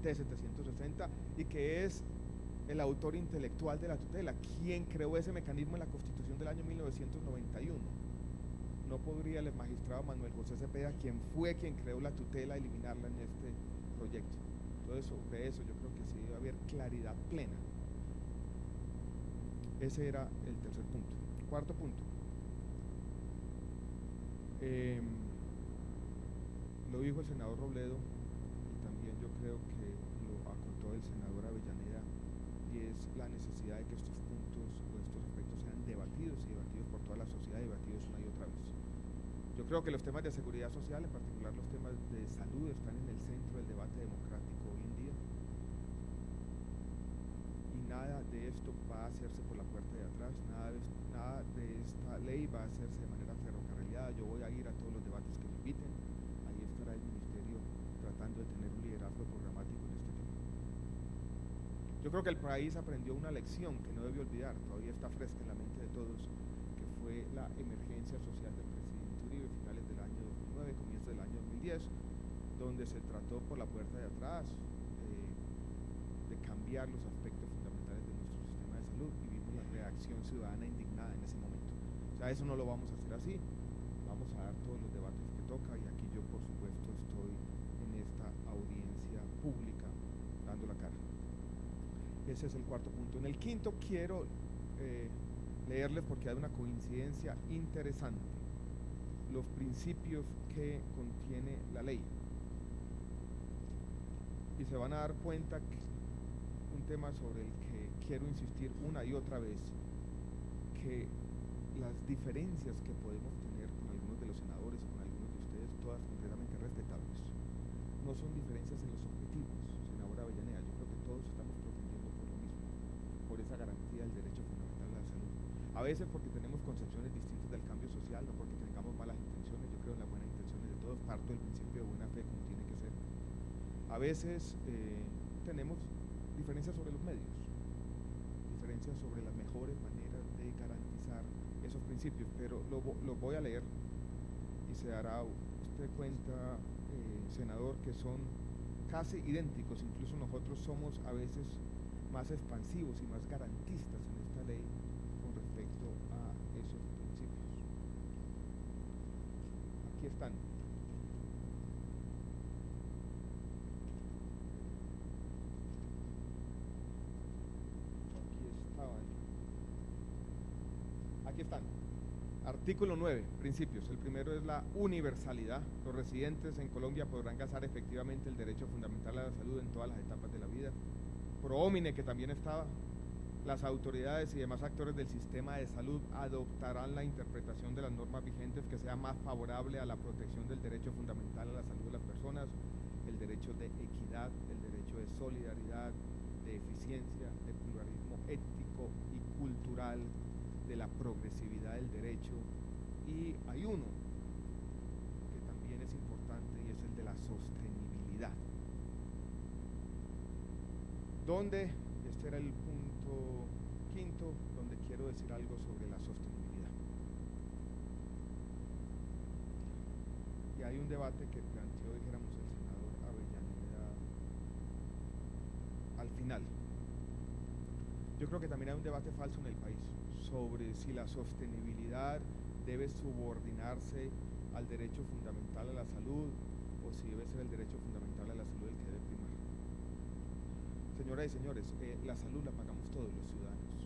T760 y que es el autor intelectual de la tutela, quien creó ese mecanismo en la Constitución del año 1991. No podría el magistrado Manuel José Cepeda, quien creó la tutela, eliminarla en este proyecto. Entonces, sobre eso yo creo que sí debe haber claridad plena. Ese era el tercer punto. Cuarto punto. Lo dijo el senador Robledo y también yo creo que lo acotó el senador Avellaneda, y es la necesidad de que estos puntos o estos aspectos sean debatidos por toda la sociedad, debatidos una y otra vez. Yo creo que los temas de seguridad social, en particular los temas de salud, están en el centro del debate democrático hoy en día, y nada de esto va a hacerse por la puerta de atrás, nada de esta ley va a hacerse de manera ferrocarrilada. Yo voy a ir a todos los debates que me inviten, ahí estará el ministerio tratando de tener un liderazgo programático en este tema. Yo creo que el país aprendió una lección que no debe olvidar, todavía está fresca en la mente de todos, que fue la emergencia social del presidente Uribe, finales del año 2009, comienzo del año 2010, donde se trató por la puerta de atrás de cambiar los aspectos fundamentales de nuestro sistema de salud, y vimos la reacción ciudadana indignada en ese momento. O sea, eso no lo vamos a hacer así, vamos a dar todos los debates que toca, y aquí yo por supuesto estoy en esta audiencia pública dando la cara. Ese es el cuarto punto. En el quinto quiero leerles, porque hay una coincidencia interesante, los principios que contiene la ley, y se van a dar cuenta que un tema sobre el que quiero insistir una y otra vez, que las diferencias que podemos tener con algunos de los senadores o con algunos de ustedes, todas completamente respetables, no son diferencias en los objetivos, senadora Avellaneda. Yo creo que todos estamos protegiendo por lo mismo, por esa garantía del derecho fundamental a la salud. A veces porque tenemos concepciones distintas del cambio social, no porque tengamos malas intenciones. Yo creo en las buenas intenciones de todos, parto del principio de buena fe como tiene que ser. A veces tenemos diferencias sobre los medios, diferencias sobre las mejores maneras de garantizar esos principios, pero lo voy a leer y se dará usted cuenta, senador, que son casi idénticos. Incluso nosotros somos a veces más expansivos y más garantistas en esta ley con respecto a esos principios. Aquí están. Aquí están. Artículo 9, principios. El primero es la universalidad. Los residentes en Colombia podrán gozar efectivamente el derecho fundamental a la salud en todas las etapas de la vida. Pro homine, que también estaba. Las autoridades y demás actores del sistema de salud adoptarán la interpretación de las normas vigentes que sea más favorable a la protección del derecho fundamental a la salud de las personas, el derecho de equidad, el derecho de solidaridad, de eficiencia, de pluralismo ético y cultural, de la progresividad del derecho. Y hay uno que también es importante, y es el de la sostenibilidad, donde, este era el punto quinto, donde quiero decir algo sobre la sostenibilidad. Y hay un debate que planteó, dijéramos, el senador Avellaneda al final. Yo creo que también hay un debate falso en el país sobre si la sostenibilidad debe subordinarse al derecho fundamental a la salud, o si debe ser el derecho fundamental a la salud el que debe primar. Señoras y señores, la salud la pagamos todos los ciudadanos,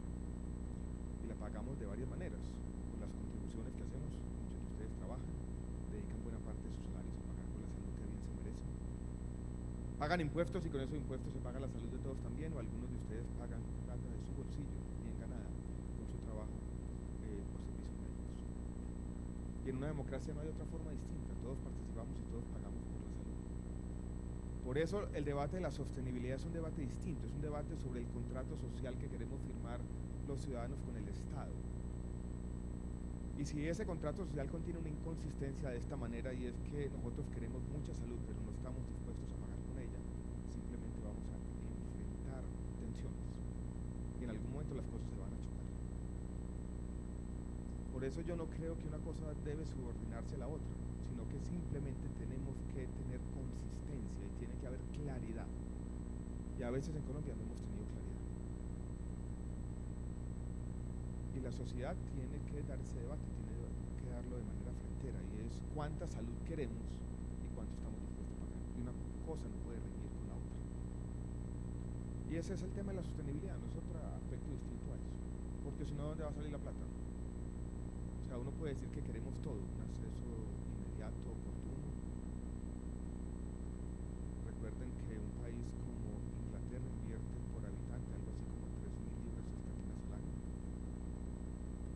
y la pagamos de varias maneras, con las contribuciones que hacemos. Muchos de ustedes trabajan, dedican buena parte de sus salarios a pagar por la salud que bien se merecen. Pagan impuestos, y con esos impuestos se paga la salud de todos también, o algunos de ustedes pagan plata de su bolsillo, bien ganada, con su trabajo, por servicios médicos. Y en una democracia no hay otra forma distinta, todos participamos y todos pagamos por la salud. Por eso el debate de la sostenibilidad es un debate distinto, es un debate sobre el contrato social que queremos firmar los ciudadanos con el Estado. Y si ese contrato social contiene una inconsistencia de esta manera, y es que nosotros queremos mucha salud, pero no estamos dispuestos a pagar con ella, simplemente vamos a enfrentar tensiones, y en algún momento las cosas se van a chocar. Por eso yo no creo que una cosa debe subordinarse a la otra, sino que simplemente tenemos que tener consistencia, y tiene que haber claridad claridad. Y a veces en Colombia no hemos tenido claridad. Y la sociedad tiene que dar ese debate, tiene que darlo de manera frentera, y es cuánta salud queremos y cuánto estamos dispuestos a pagar. Y una cosa no puede reñir con la otra. Y ese es el tema de la sostenibilidad, no es otro aspecto distinto a eso. Porque si no, ¿dónde va a salir la plata? O sea, uno puede decir que queremos todo, un acceso inmediato, oportuno. Recuerden que un país como Inglaterra invierte por habitante algo así como 3.000 libras esterlinas al año.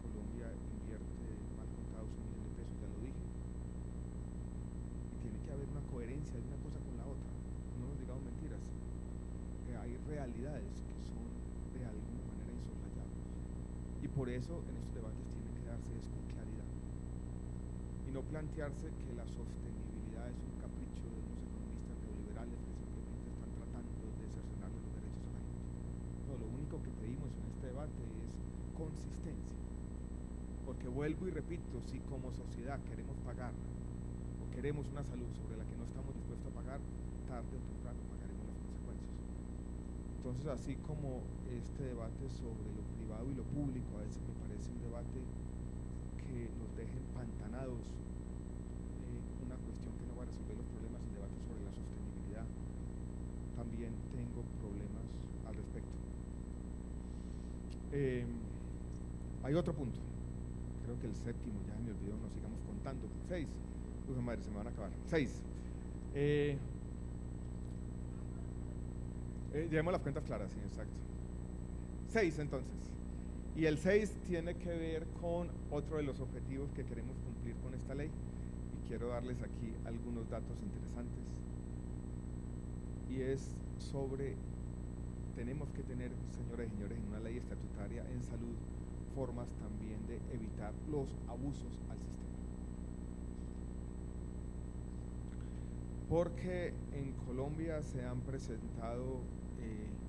Colombia invierte mal contados 1.000.000 de pesos, ya lo dije. Y tiene que haber una coherencia de una cosa con la otra. No nos digamos mentiras. Hay realidades que son de alguna manera insoslayables. Y por eso en estos debates tiene que darse eso con claridad. Y no plantearse que la sostenibilidad es un capricho de unos economistas neoliberales que simplemente están tratando de cercenar los derechos a la gente. No, lo único que pedimos en este debate es consistencia. Porque vuelvo y repito, si como sociedad queremos pagar o queremos una salud sobre la que no estamos dispuestos a pagar, tarde o temprano pagaremos las consecuencias. Entonces, así como este debate sobre lo privado y lo público a veces me parece un debate que nos deja empantanados, una cuestión que no va a resolver los problemas, el debate sobre la sostenibilidad, también tengo problemas al respecto. Hay otro punto, creo que el séptimo, ya me olvidó, no sigamos contando. 6, uy madre, se me van a acabar. 6. Llevemos las cuentas claras, sí, exacto. 6 entonces. Y el 6 tiene que ver con otro de los objetivos que queremos cumplir con esta ley. Y quiero darles aquí algunos datos interesantes. Y es sobre, tenemos que tener, señoras y señores, en una ley estatutaria en salud, formas también de evitar los abusos al sistema. Porque en Colombia se han presentado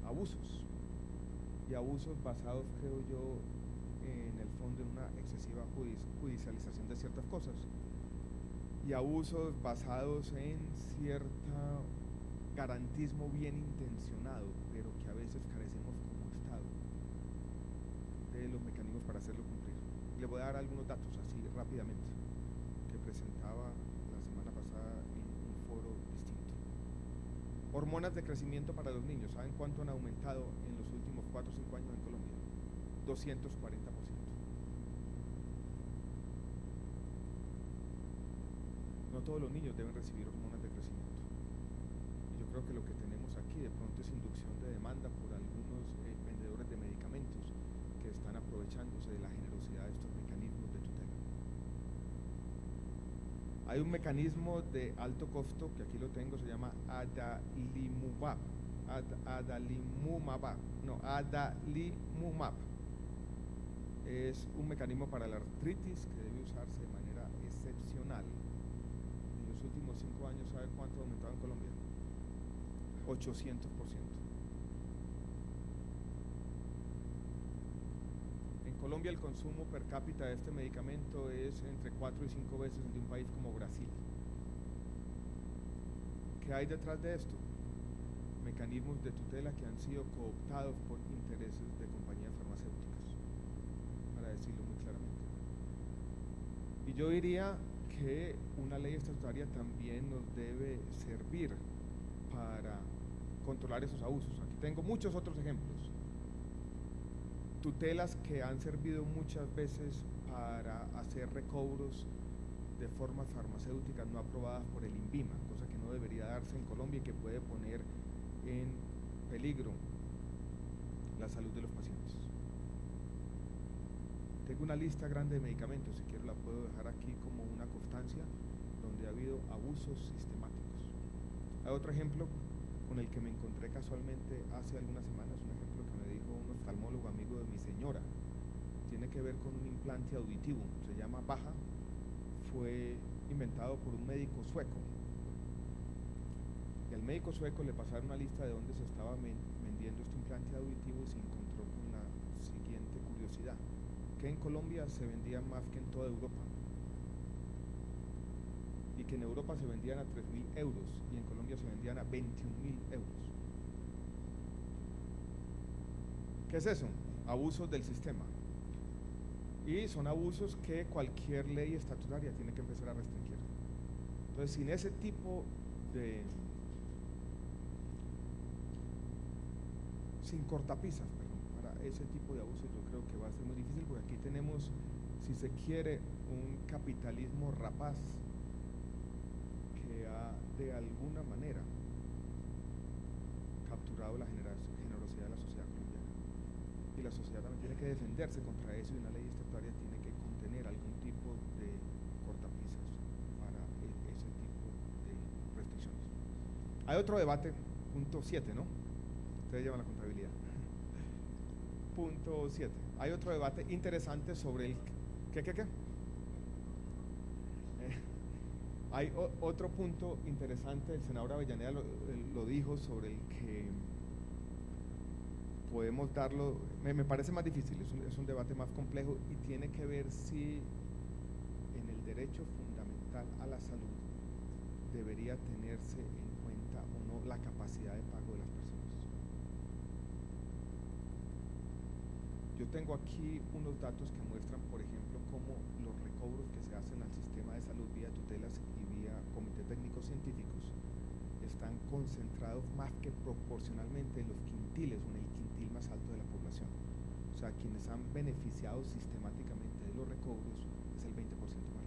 abusos, y abusos basados, creo yo, en el fondo en una excesiva judicialización de ciertas cosas, y abusos basados en cierto garantismo bien intencionado, pero que a veces carecemos como Estado de los mecanismos para hacerlo cumplir. Le voy a dar algunos datos así rápidamente que presentaba la semana pasada en un foro distinto. Hormonas de crecimiento para los niños, ¿saben cuánto han aumentado en los últimos 4 o 5 años en Colombia? 240%. No todos los niños deben recibir hormonas de crecimiento. Y yo creo que lo que tenemos aquí de pronto es inducción de demanda por algunos vendedores de medicamentos que están aprovechándose de la generosidad de estos mecanismos de tutela. Hay un mecanismo de alto costo, que aquí lo tengo, se llama adalimumab. Adalimumab. Es un mecanismo para la artritis que debe usarse de manera excepcional. En los últimos 5 años, ¿sabe cuánto ha aumentado en Colombia? 800%. En Colombia el consumo per cápita de este medicamento es entre 4 y 5 veces de un país como Brasil. ¿Qué hay detrás de esto? Mecanismos de tutela que han sido cooptados por intereses de compañías farmacéuticas, para decirlo muy claramente. Y yo diría que una ley estatutaria también nos debe servir para controlar esos abusos. Aquí tengo muchos otros ejemplos. Tutelas que han servido muchas veces para hacer recobros de formas farmacéuticas no aprobadas por el INVIMA, cosa que no debería darse en Colombia y que puede poner en peligro la salud de los pacientes. Tengo una lista grande de medicamentos, si quiero la puedo dejar aquí como una constancia, donde ha habido abusos sistemáticos. Hay otro ejemplo con el que me encontré casualmente hace algunas semanas, un ejemplo que me dijo un oftalmólogo amigo de mi señora. Tiene que ver con un implante auditivo, se llama Baja, fue inventado por un médico sueco. Y al médico sueco le pasaron una lista de dónde se estaba vendiendo este implante auditivo y se encontró con la siguiente curiosidad, que en Colombia se vendía más que en toda Europa, y que en Europa se vendían a 3.000 euros y en Colombia se vendían a 21.000 euros. ¿Qué es eso? Abusos del sistema. Y son abusos que cualquier ley estatutaria tiene que empezar a restringir. Entonces, sin ese tipo de... sin cortapisas, para ese tipo de abusos yo creo que va a ser muy difícil, porque aquí tenemos, si se quiere, un capitalismo rapaz que ha de alguna manera capturado la generosidad de la sociedad colombiana. Y la sociedad también tiene que defenderse contra eso, y una ley estatutaria tiene que contener algún tipo de cortapisas para ese tipo de restricciones. Hay otro debate, punto 7, ¿no? Ustedes llevan la contabilidad. Punto 7. Hay otro debate interesante sobre el... ¿Qué? Hay otro punto interesante, el senador Avellaneda lo dijo, sobre el que podemos darlo, me parece más difícil, es un debate más complejo, y tiene que ver si en el derecho fundamental a la salud debería tenerse en cuenta o no la capacidad de pago de las personas. Yo tengo aquí unos datos que muestran, por ejemplo, cómo los recobros que se hacen al sistema de salud vía tutelas y vía comités técnicos científicos están concentrados más que proporcionalmente en los quintiles, o en el quintil más alto de la población. O sea, quienes han beneficiado sistemáticamente de los recobros es el 20% más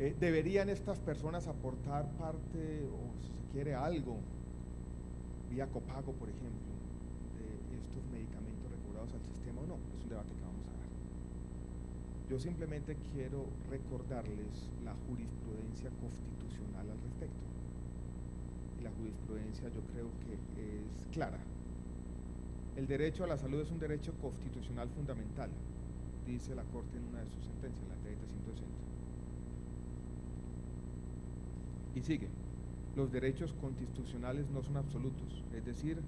rico. ¿Deberían estas personas aportar parte, o si se quiere, algo, vía copago, por ejemplo, estos medicamentos recobrados al sistema o no? Es un debate que vamos a dar. Yo simplemente quiero recordarles la jurisprudencia constitucional al respecto. Y la jurisprudencia yo creo que es clara. El derecho a la salud es un derecho constitucional fundamental, dice la Corte en una de sus sentencias, la 360. Y sigue: los derechos constitucionales no son absolutos, es decir,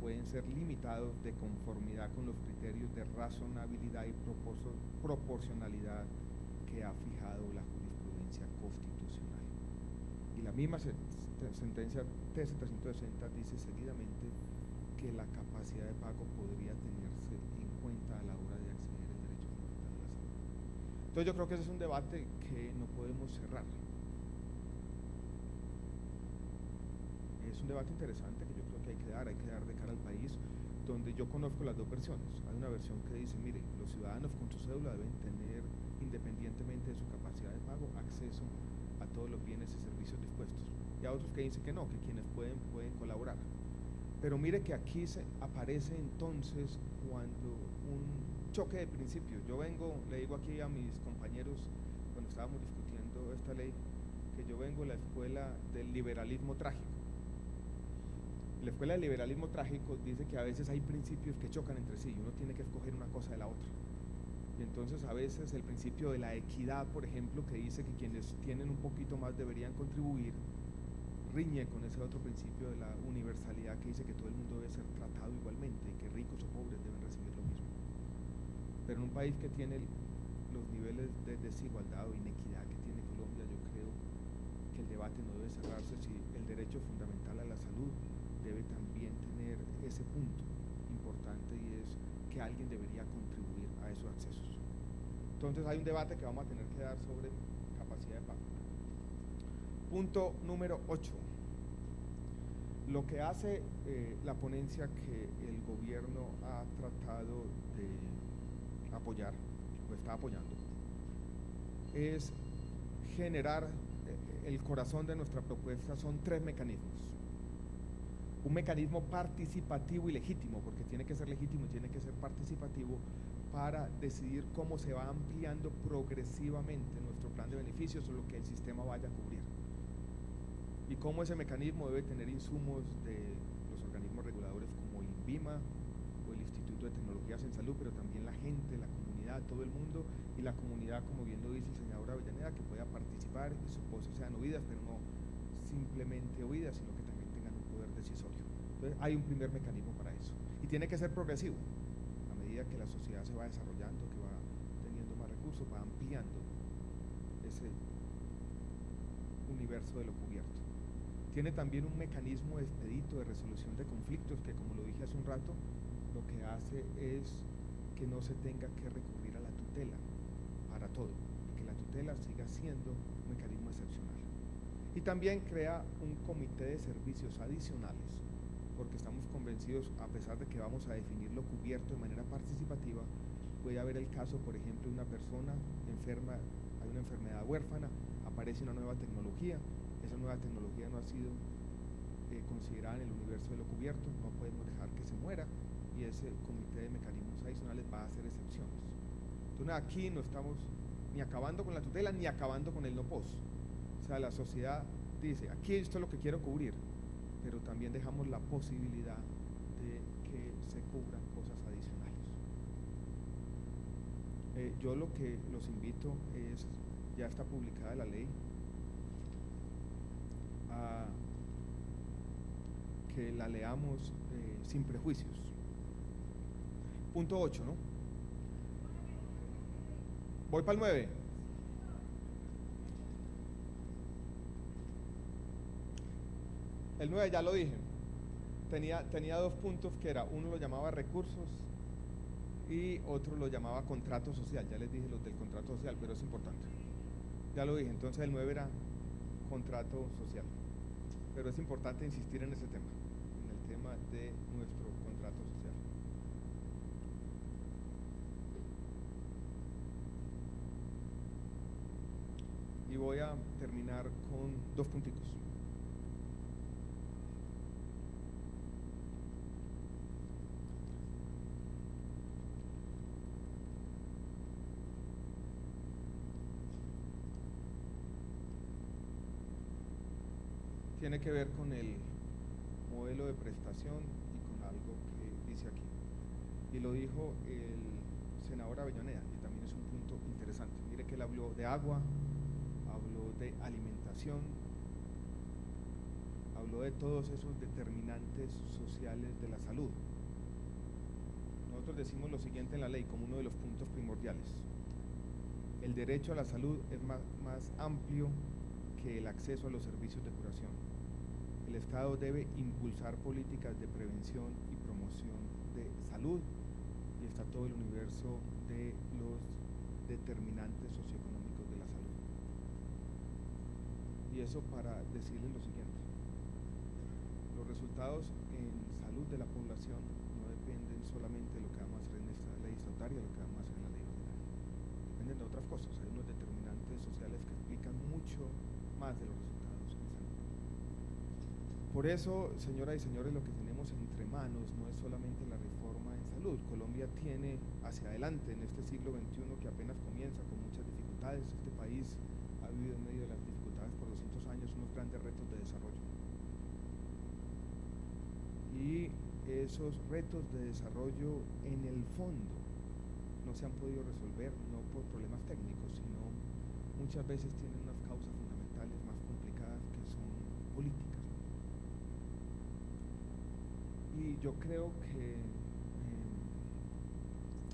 pueden ser limitados de conformidad con los criterios de razonabilidad y proporcionalidad que ha fijado la jurisprudencia constitucional. Y la misma sentencia T760 dice seguidamente que la capacidad de pago podría tenerse en cuenta a la hora de acceder al derecho fundamental a la salud. Entonces yo creo que ese es un debate que no podemos cerrar. Es un debate interesante que yo creo que hay que dar de cara al país, donde yo conozco las dos versiones. Hay una versión que dice, mire, los ciudadanos con su cédula deben tener, independientemente de su capacidad de pago, acceso a todos los bienes y servicios dispuestos. Y a otros que dicen que no, que quienes pueden colaborar. Pero mire que aquí aparece entonces cuando un choque de principios. Yo le digo aquí a mis compañeros, cuando estábamos discutiendo esta ley, que yo vengo de la escuela del liberalismo trágico. La escuela del liberalismo trágico dice que a veces hay principios que chocan entre sí y uno tiene que escoger una cosa de la otra. Y entonces a veces el principio de la equidad, por ejemplo, que dice que quienes tienen un poquito más deberían contribuir, riñe con ese otro principio de la universalidad que dice que todo el mundo debe ser tratado igualmente y que ricos o pobres deben recibir lo mismo. Pero en un país que tiene los niveles de desigualdad o inequidad que tiene Colombia, yo creo que el debate no debe cerrarse si el derecho fundamental a la salud debe también tener ese punto importante, y es que alguien debería contribuir a esos accesos. Entonces hay un debate que vamos a tener que dar sobre capacidad de pago. Punto número 8. Lo que hace la ponencia, que el gobierno ha tratado de apoyar, o está apoyando, es generar, el corazón de nuestra propuesta son 3 mecanismos. Un mecanismo participativo y legítimo, porque tiene que ser legítimo y tiene que ser participativo, para decidir cómo se va ampliando progresivamente nuestro plan de beneficios o lo que el sistema vaya a cubrir. Y cómo ese mecanismo debe tener insumos de los organismos reguladores como el INVIMA o el Instituto de Tecnologías en Salud, pero también la gente, la comunidad, todo el mundo, y la comunidad, como bien lo dice el senador Avellaneda, que pueda participar y sus voces sean oídas, pero no simplemente oídas, sino que también tengan un poder decisorio. Entonces hay un primer mecanismo para eso, y tiene que ser progresivo. A medida que la sociedad se va desarrollando, que va teniendo más recursos, va ampliando universo de lo cubierto. Tiene también un mecanismo expedito de resolución de conflictos que, como lo dije hace un rato, lo que hace es que no se tenga que recurrir a la tutela para todo y que la tutela siga siendo un mecanismo excepcional. Y también crea un comité de servicios adicionales, porque estamos convencidos, a pesar de que vamos a definir lo cubierto de manera participativa, puede haber el caso, por ejemplo, de una persona enferma, hay una enfermedad huérfana, aparece una nueva tecnología, esa nueva tecnología no ha sido considerada en el universo de lo cubierto, no podemos dejar que se muera, y ese comité de mecanismos adicionales va a hacer excepciones. Entonces aquí no estamos ni acabando con la tutela ni acabando con el no pos. O sea, la sociedad dice, aquí esto es lo que quiero cubrir, pero también dejamos la posibilidad de que se cubran cosas adicionales. Yo lo que los invito es, ya está publicada la ley, a que la leamos sin prejuicios. Punto 8, ¿no? Voy para el 9. El 9 ya lo dije. Tenía dos puntos que era, uno lo llamaba recursos y otro lo llamaba contrato social. Ya les dije los del contrato social, pero es importante. Ya lo dije, entonces el 9 era contrato social. Pero es importante insistir en ese tema, en el tema de nuestro contrato social. Y voy a terminar con dos puntitos. Tiene que ver con el modelo de prestación y con algo que dice aquí. Y lo dijo el senador Avellaneda, y también es un punto interesante. Mire que él habló de agua, habló de alimentación, habló de todos esos determinantes sociales de la salud. Nosotros decimos lo siguiente en la ley como uno de los puntos primordiales. El derecho a la salud es más amplio que el acceso a los servicios de curación. El Estado debe impulsar políticas de prevención y promoción de salud, y está todo el universo de los determinantes socioeconómicos de la salud. Y eso para decirles lo siguiente: los resultados en salud de la población no dependen solamente de lo que vamos a hacer en esta ley estatutaria, de lo que vamos a hacer en la ley ordinaria. Dependen de otras cosas. Hay unos determinantes sociales que explican mucho más de los resultados en salud. Por eso, señoras y señores, lo que tenemos entre manos no es solamente la reforma en salud. Colombia tiene hacia adelante en este siglo XXI, que apenas comienza con muchas dificultades. Este país ha vivido en medio de las dificultades por 200 años unos grandes retos de desarrollo. Y esos retos de desarrollo en el fondo no se han podido resolver, no por problemas técnicos, sino muchas veces tienen unas causas fundamentales más complicadas que son políticas. Y yo creo que,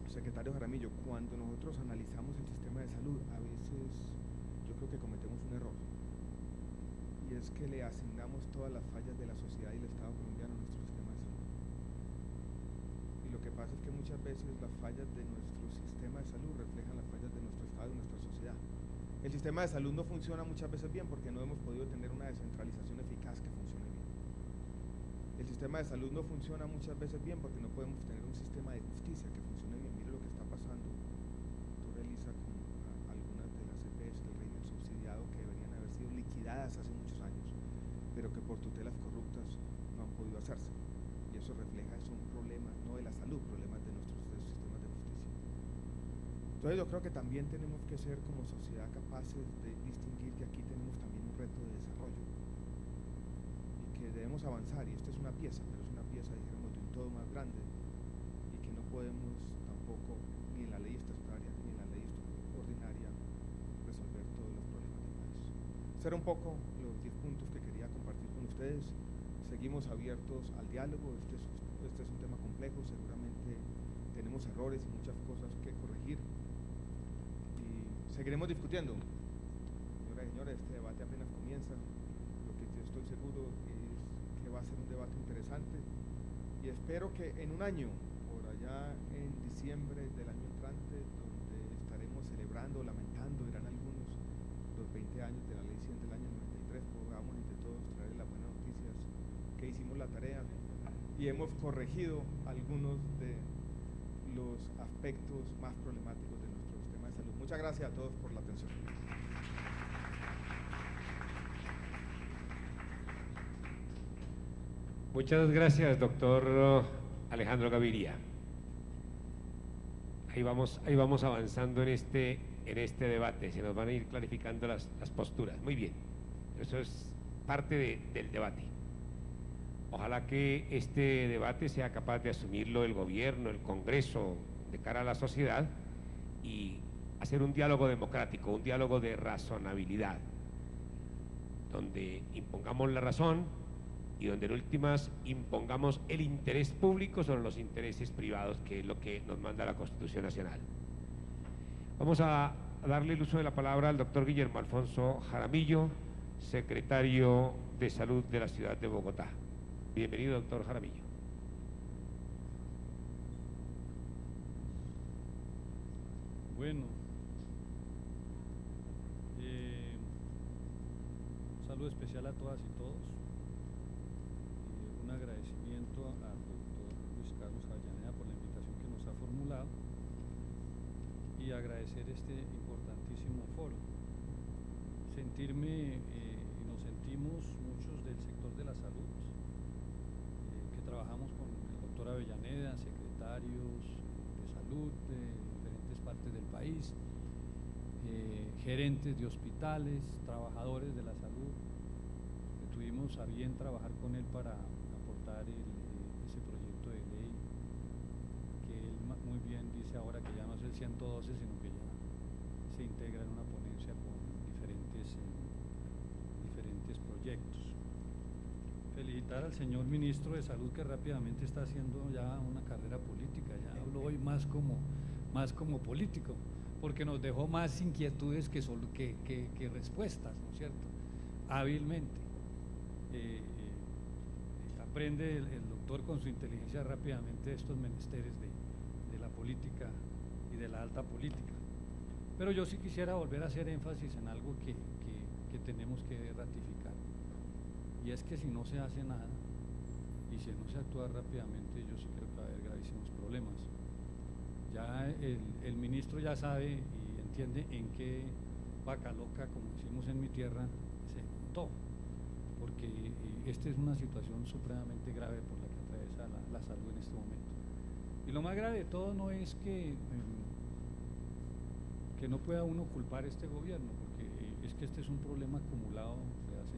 secretario Jaramillo, cuando nosotros analizamos el sistema de salud, a veces yo creo que cometemos un error, y es que le asignamos todas las fallas de la sociedad y el Estado colombiano a nuestro sistema de salud. Y lo que pasa es que muchas veces las fallas de nuestro sistema de salud reflejan las fallas de nuestro Estado y nuestra sociedad. El sistema de salud no funciona muchas veces bien porque no hemos podido tener una descentralización eficaz que funcione bien. El sistema de salud no funciona muchas veces bien porque no podemos tener un sistema de justicia que funcione bien. Mire lo que está pasando, doctora Elisa, con algunas de las EPS del régimen subsidiado que deberían haber sido liquidadas hace muchos años, pero que por tutelas corruptas no han podido hacerse. Y eso refleja, son problemas no de la salud, problemas de nuestros sistemas de justicia. Entonces yo creo que también tenemos que ser como sociedad capaces de distinguir que aquí tenemos también un reto de desarrollo y que debemos avanzar, y esta es una pieza, pero es una pieza, dijéramos, de un todo más grande, y que no podemos tampoco, ni en la ley estatutaria ni en la ley ordinaria, resolver todos los problemas del país. Estos eran un poco los 10 puntos que quería compartir con ustedes. Seguimos abiertos al diálogo. Este es un tema complejo, seguramente tenemos errores y muchas cosas que corregir, y seguiremos discutiendo. Señora señoras y señores, este debate apenas comienza. Lo que sí estoy seguro es que va a ser un debate interesante y espero que en un año, por allá en diciembre del año entrante, donde estaremos celebrando, lamentando, dirán algunos, los 20 años de la Ley 100 del año 93, podamos entre todos traer las buenas noticias que hicimos la tarea y hemos corregido algunos de los aspectos más problemáticos de nuestro sistema de salud. Muchas gracias a todos por la atención. Muchas gracias, doctor Alejandro Gaviria. Ahí vamos avanzando en este debate, se nos van a ir clarificando las posturas. Muy bien, eso es parte del debate. Ojalá que este debate sea capaz de asumirlo el gobierno, el Congreso, de cara a la sociedad, y hacer un diálogo democrático, un diálogo de razonabilidad, donde impongamos la razón y donde en últimas impongamos el interés público sobre los intereses privados, que es lo que nos manda la Constitución Nacional. Vamos a darle el uso de la palabra al doctor Guillermo Alfonso Jaramillo, secretario de Salud de la ciudad de Bogotá. Bienvenido, doctor Jaramillo. Bueno, un saludo especial a todas y todos. Un agradecimiento al doctor Luis Carlos Avellaneda por la invitación que nos ha formulado y agradecer este importantísimo foro. Sentirme y nos sentimos muchos del sector de la salud que trabajamos con el doctor Avellaneda, secretarios de salud de diferentes partes del país, gerentes de hospitales, trabajadores de la salud. Tuvimos a bien trabajar con él para aportar ese proyecto de ley que él muy bien dice ahora que ya no es el 112, sino que ya se integra en una ponencia con diferentes proyectos. Felicitar al señor ministro de Salud, que rápidamente está haciendo ya una carrera política, ya hablo hoy más como político, porque nos dejó más inquietudes que respuestas, ¿no es cierto? Hábilmente. Aprende el doctor con su inteligencia rápidamente estos menesteres de la política y de la alta política. Pero yo sí quisiera volver a hacer énfasis en algo que tenemos que ratificar, y es que si no se hace nada y si no se actúa rápidamente, yo sí creo que va a haber gravísimos problemas. Ya el ministro ya sabe y entiende en qué vaca loca, como decimos en mi tierra, se montó, porque esta es una situación supremamente grave por la que atraviesa la salud en este momento. Y lo más grave de todo no es que no pueda uno culpar a este gobierno, porque es que este es un problema acumulado de hace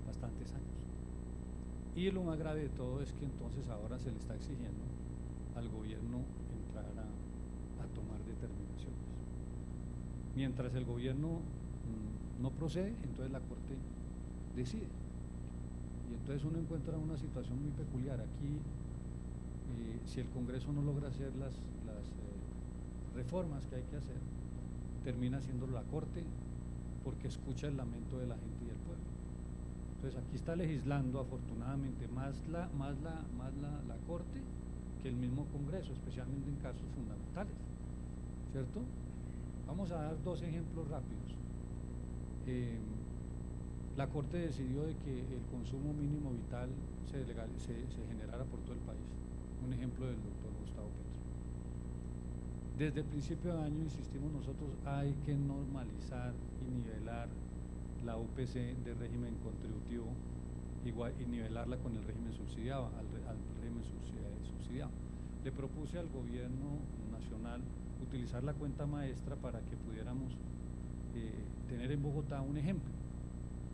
bastantes años. Y lo más grave de todo es que entonces ahora se le está exigiendo al gobierno entrar a tomar determinaciones. Mientras el gobierno no procede, entonces la Corte decide. Y entonces uno encuentra una situación muy peculiar. Aquí, si el Congreso no logra hacer las reformas que hay que hacer, termina haciéndolo la Corte, porque escucha el lamento de la gente y el pueblo. Entonces aquí está legislando, afortunadamente, más la Corte que el mismo Congreso, especialmente en casos fundamentales, ¿cierto? Vamos a dar dos ejemplos rápidos. La Corte decidió de que el consumo mínimo vital se generara por todo el país. Un ejemplo del doctor Gustavo Petro. Desde el principio de año insistimos nosotros, hay que normalizar y nivelar la UPC de régimen contributivo igual, y nivelarla con el régimen subsidiado, al régimen subsidiado. Le propuse al gobierno nacional utilizar la cuenta maestra para que pudiéramos tener en Bogotá un ejemplo,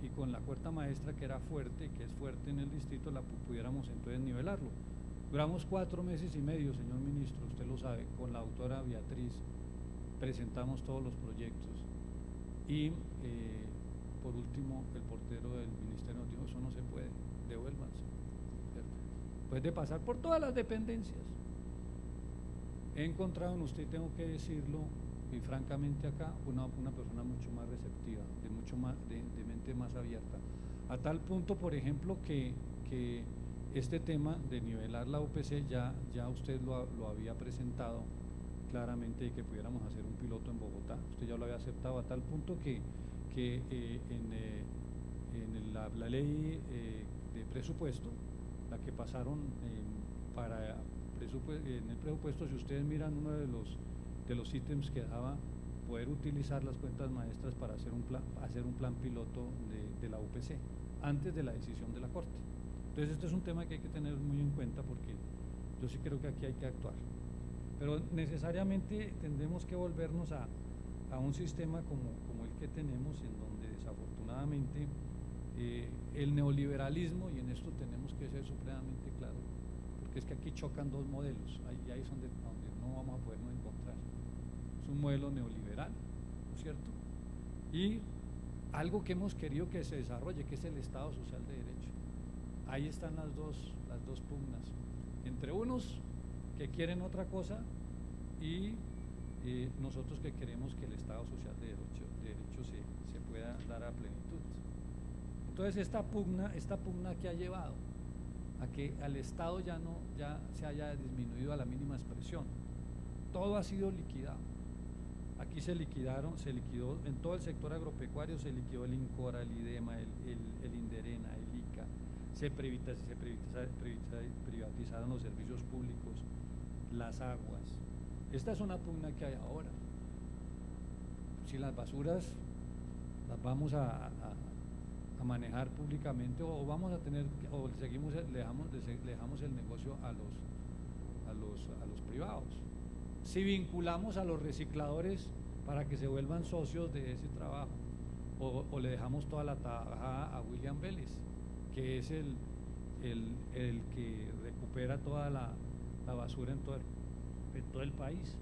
y con la cuenta maestra, que era fuerte, que es fuerte en el distrito, la pudiéramos entonces nivelarlo. Duramos 4 meses y medio, señor ministro, usted lo sabe, con la doctora Beatriz presentamos todos los proyectos y por último el portero del ministerio nos dijo: eso no se puede, devuélvanse, ¿cierto? Pues de pasar por todas las dependencias he encontrado en usted, tengo que decirlo, y francamente acá una persona mucho más receptiva, de mente más abierta. A tal punto, por ejemplo, que este tema de nivelar la UPC ya usted lo había presentado claramente, que pudiéramos hacer un piloto en Bogotá. Usted ya lo había aceptado a tal punto que en la ley de presupuesto, la que pasaron en el presupuesto, si ustedes miran uno de los ítems que daba, poder utilizar las cuentas maestras para hacer un plan piloto de la UPC antes de la decisión de la Corte. Entonces este es un tema que hay que tener muy en cuenta, porque yo sí creo que aquí hay que actuar, pero necesariamente tendremos que volvernos a un sistema como el que tenemos, en donde desafortunadamente el neoliberalismo, y en esto tenemos que ser supremamente claros, porque es que aquí chocan dos modelos, y ahí es donde no vamos a podernos encontrar. Es un modelo neoliberal, ¿no es cierto? Y algo que hemos querido que se desarrolle, que es el Estado Social de Derecho. Ahí están las dos pugnas, entre unos que quieren otra cosa y nosotros que queremos que el Estado Social de Derecho se pueda dar a plenitud. Entonces esta pugna que ha llevado a que al Estado ya se haya disminuido a la mínima expresión. Todo ha sido liquidado. Aquí se liquidó en todo el sector agropecuario, se liquidó el INCORA, el IDEMA, el INDERENA, el ICA, se privatizaron los servicios públicos, las aguas. Esta es una pugna que hay ahora. Si las basuras las vamos a manejar públicamente, o vamos a tener, o le dejamos el negocio a los privados. Si vinculamos a los recicladores para que se vuelvan socios de ese trabajo, o le dejamos toda la tajada a William Vélez, que es el que recupera toda la basura en todo el país.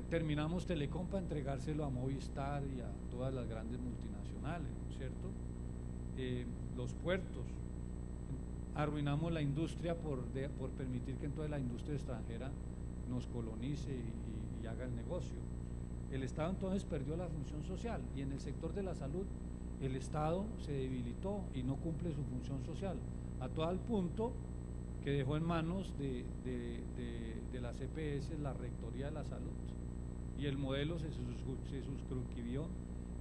Terminamos Telecom para entregárselo a Movistar y a todas las grandes multinacionales, ¿no es cierto? Los puertos, arruinamos la industria por permitir que entonces la industria extranjera nos colonice y haga el negocio. El Estado entonces perdió la función social, y en el sector de la salud el Estado se debilitó y no cumple su función social, a tal punto que dejó en manos de las EPS la Rectoría de la Salud, y el modelo se suscribió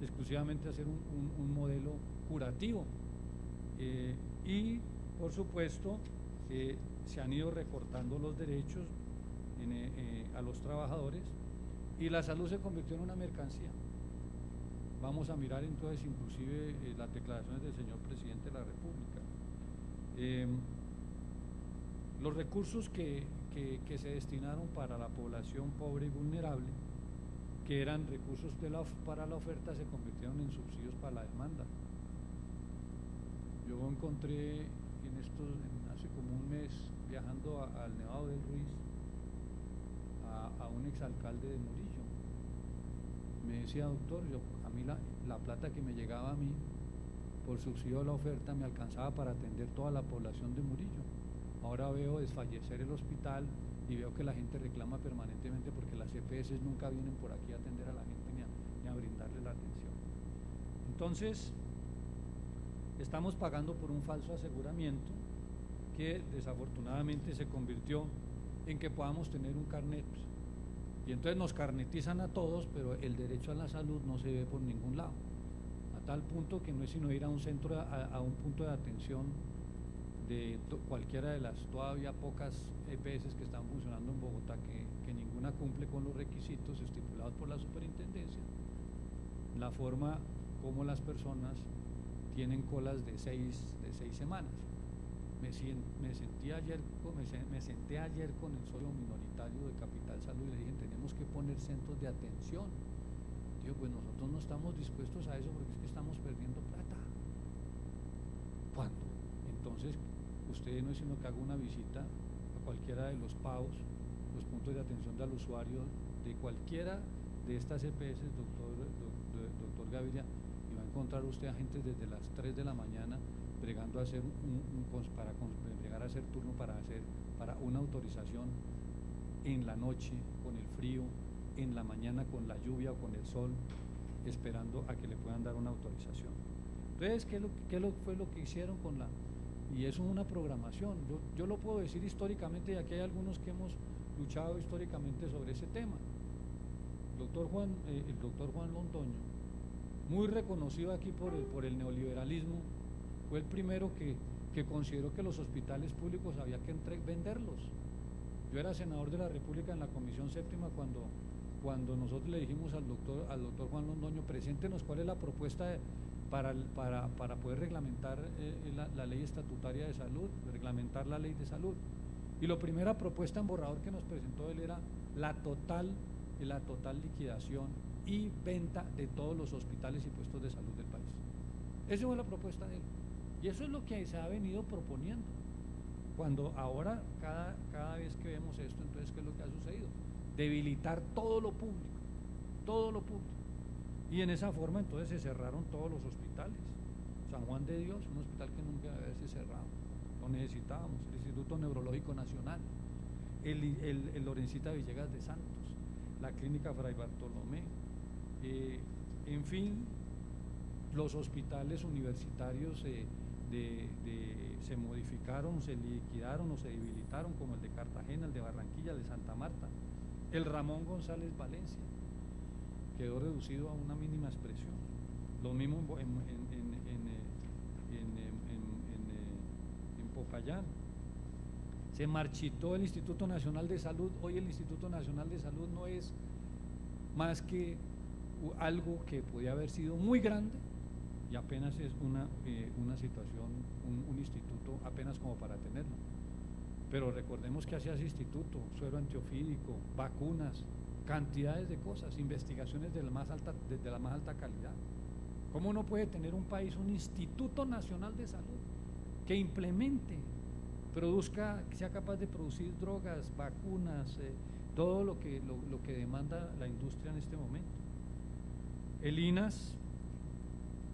exclusivamente a ser un modelo curativo, y por supuesto se han ido recortando los derechos a los trabajadores, y la salud se convirtió en una mercancía. Vamos a mirar entonces inclusive las declaraciones del señor presidente de la República. Los recursos que se destinaron para la población pobre y vulnerable, que eran recursos para la oferta, se convirtieron en subsidios para la demanda. Yo encontré hace como un mes, viajando al Nevado del Ruiz, a un exalcalde de Murillo. Me decía: doctor, a mí la plata que me llegaba a mí por subsidio de la oferta me alcanzaba para atender toda la población de Murillo. Ahora veo desfallecer el hospital y veo que la gente reclama permanentemente porque las EPS nunca vienen por aquí a atender a la gente ni a brindarle la atención. Entonces, estamos pagando por un falso aseguramiento que desafortunadamente se convirtió en que podamos tener un carnet. Y entonces nos carnetizan a todos, pero el derecho a la salud no se ve por ningún lado. A tal punto que no es sino ir a un centro, a un punto de atención de cualquiera de las todavía pocas EPS que están funcionando en Bogotá, que ninguna cumple con los requisitos estipulados por la superintendencia, la forma como las personas tienen colas de seis semanas. Me senté ayer con el socio minoritario de Capital Salud y le dije: tenemos que poner centros de atención. Digo, pues nosotros no estamos dispuestos a eso, porque es que estamos perdiendo plata. ¿Cuándo? Entonces, usted no es sino que haga una visita a cualquiera de los PAOs, los puntos de atención al usuario de cualquiera de estas EPS, doctor Gaviria, y va a encontrar usted a gente desde las 3 de la mañana bregando a hacer bregar a hacer turno para una autorización en la noche, con el frío, en la mañana con la lluvia o con el sol, esperando a que le puedan dar una autorización. Entonces, fue lo que hicieron con la... Y eso es una programación. Yo lo puedo decir históricamente, y aquí hay algunos que hemos luchado históricamente sobre ese tema. El doctor Juan Londoño, muy reconocido aquí por el neoliberalismo, fue el primero que consideró que los hospitales públicos había que venderlos. Yo era senador de la República en la Comisión Séptima cuando nosotros le dijimos al doctor Juan Londoño, preséntenos cuál es la propuesta para poder reglamentar la ley estatutaria de salud, reglamentar la ley de salud. Y la primera propuesta en borrador que nos presentó él era la total liquidación y venta de todos los hospitales y puestos de salud del país. Esa fue la propuesta de él. Y eso es lo que se ha venido proponiendo. Cuando ahora, cada vez que vemos esto, entonces, ¿qué es lo que ha sucedido? Debilitar todo lo público, todo lo público. Y en esa forma entonces se cerraron todos los hospitales. San Juan de Dios, un hospital que nunca debe haberse cerrado, lo necesitábamos, el Instituto Neurológico Nacional, el Lorencita Villegas de Santos, la Clínica Fray Bartolomé, en fin, los hospitales universitarios se modificaron, se liquidaron o se debilitaron, como el de Cartagena, el de Barranquilla, el de Santa Marta, el Ramón González Valencia, quedó reducido a una mínima expresión. Lo mismo en Popayán. Se marchitó el Instituto Nacional de Salud. Hoy el Instituto Nacional de Salud no es más que algo que podía haber sido muy grande y apenas es una situación, un instituto apenas como para tenerlo. Pero recordemos que hacía ese instituto, suero antiofídico, vacunas, cantidades de cosas, investigaciones desde la más alta calidad. ¿Cómo no puede tener un país un Instituto Nacional de Salud que implemente, produzca, que sea capaz de producir drogas, vacunas, todo lo que demanda la industria en este momento? El INAS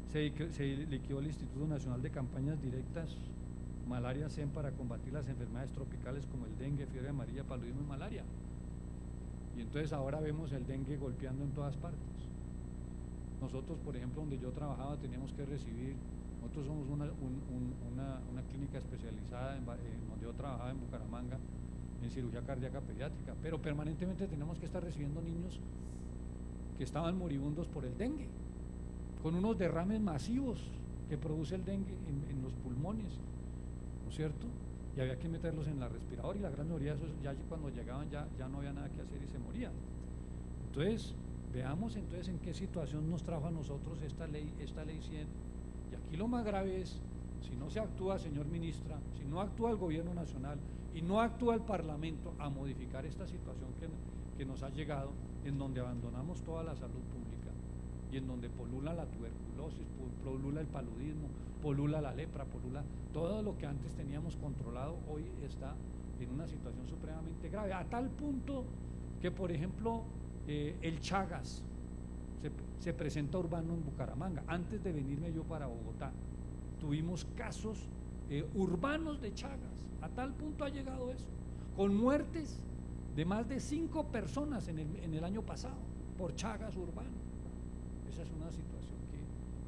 se liquidó el Instituto Nacional de Campañas Directas Malaria SEM para combatir las enfermedades tropicales como el dengue, fiebre amarilla, paludismo y malaria. Y entonces ahora vemos el dengue golpeando en todas partes. Nosotros, por ejemplo, donde yo trabajaba, teníamos que recibir, nosotros somos una clínica especializada donde yo trabajaba en Bucaramanga, en cirugía cardíaca pediátrica, pero permanentemente tenemos que estar recibiendo niños que estaban moribundos por el dengue, con unos derrames masivos que produce el dengue en los pulmones, ¿no es cierto? Y había que meterlos en la respiradora y la gran mayoría de esos ya cuando llegaban ya no había nada que hacer y se morían. Entonces, veamos entonces en qué situación nos trajo a nosotros esta ley 100. Y aquí lo más grave es, si no se actúa, señor ministra, si no actúa el gobierno nacional y no actúa el Parlamento a modificar esta situación que nos ha llegado, en donde abandonamos toda la salud pública y en donde polula la tuberculosis, polula el paludismo, polula la lepra, polula todo lo que antes teníamos controlado, hoy está en una situación supremamente grave, a tal punto que, por ejemplo, el Chagas se presenta urbano en Bucaramanga. Antes de venirme yo para Bogotá, tuvimos casos urbanos de Chagas, a tal punto ha llegado eso, con muertes de más de 5 personas en el año pasado por Chagas urbano. Esa es una situación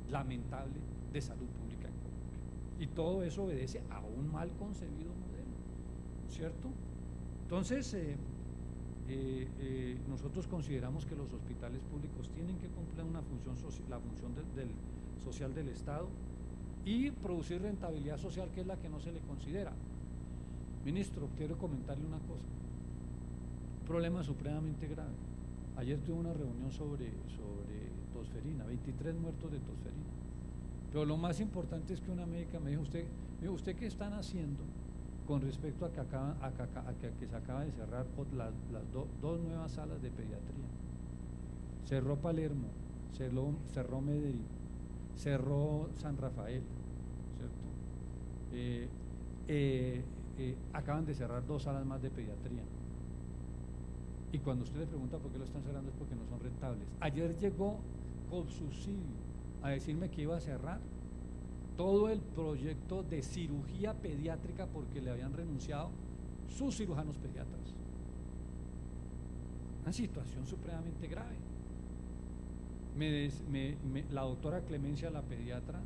lamentable de salud pública en Colombia. Y todo eso obedece a un mal concebido modelo, ¿cierto? Entonces, nosotros consideramos que los hospitales públicos tienen que cumplir una función la función social del Estado y producir rentabilidad social, que es la que no se le considera. Ministro, quiero comentarle una cosa, un problema supremamente grave. Ayer tuve una reunión sobre tosferina, 23 muertos de tosferina. Pero lo más importante es que una médica me dijo, ¿usted qué están haciendo con respecto a que se acaba de cerrar las dos nuevas salas de pediatría? Cerró Palermo, cerró Medellín, cerró San Rafael, ¿cierto? Acaban de cerrar 2 salas más de pediatría. Y cuando usted le pregunta por qué lo están cerrando es porque no son rentables. Ayer llegó Colsubsidio a decirme que iba a cerrar todo el proyecto de cirugía pediátrica porque le habían renunciado sus cirujanos pediatras. Una situación supremamente grave. La doctora Clemencia, la pediatra,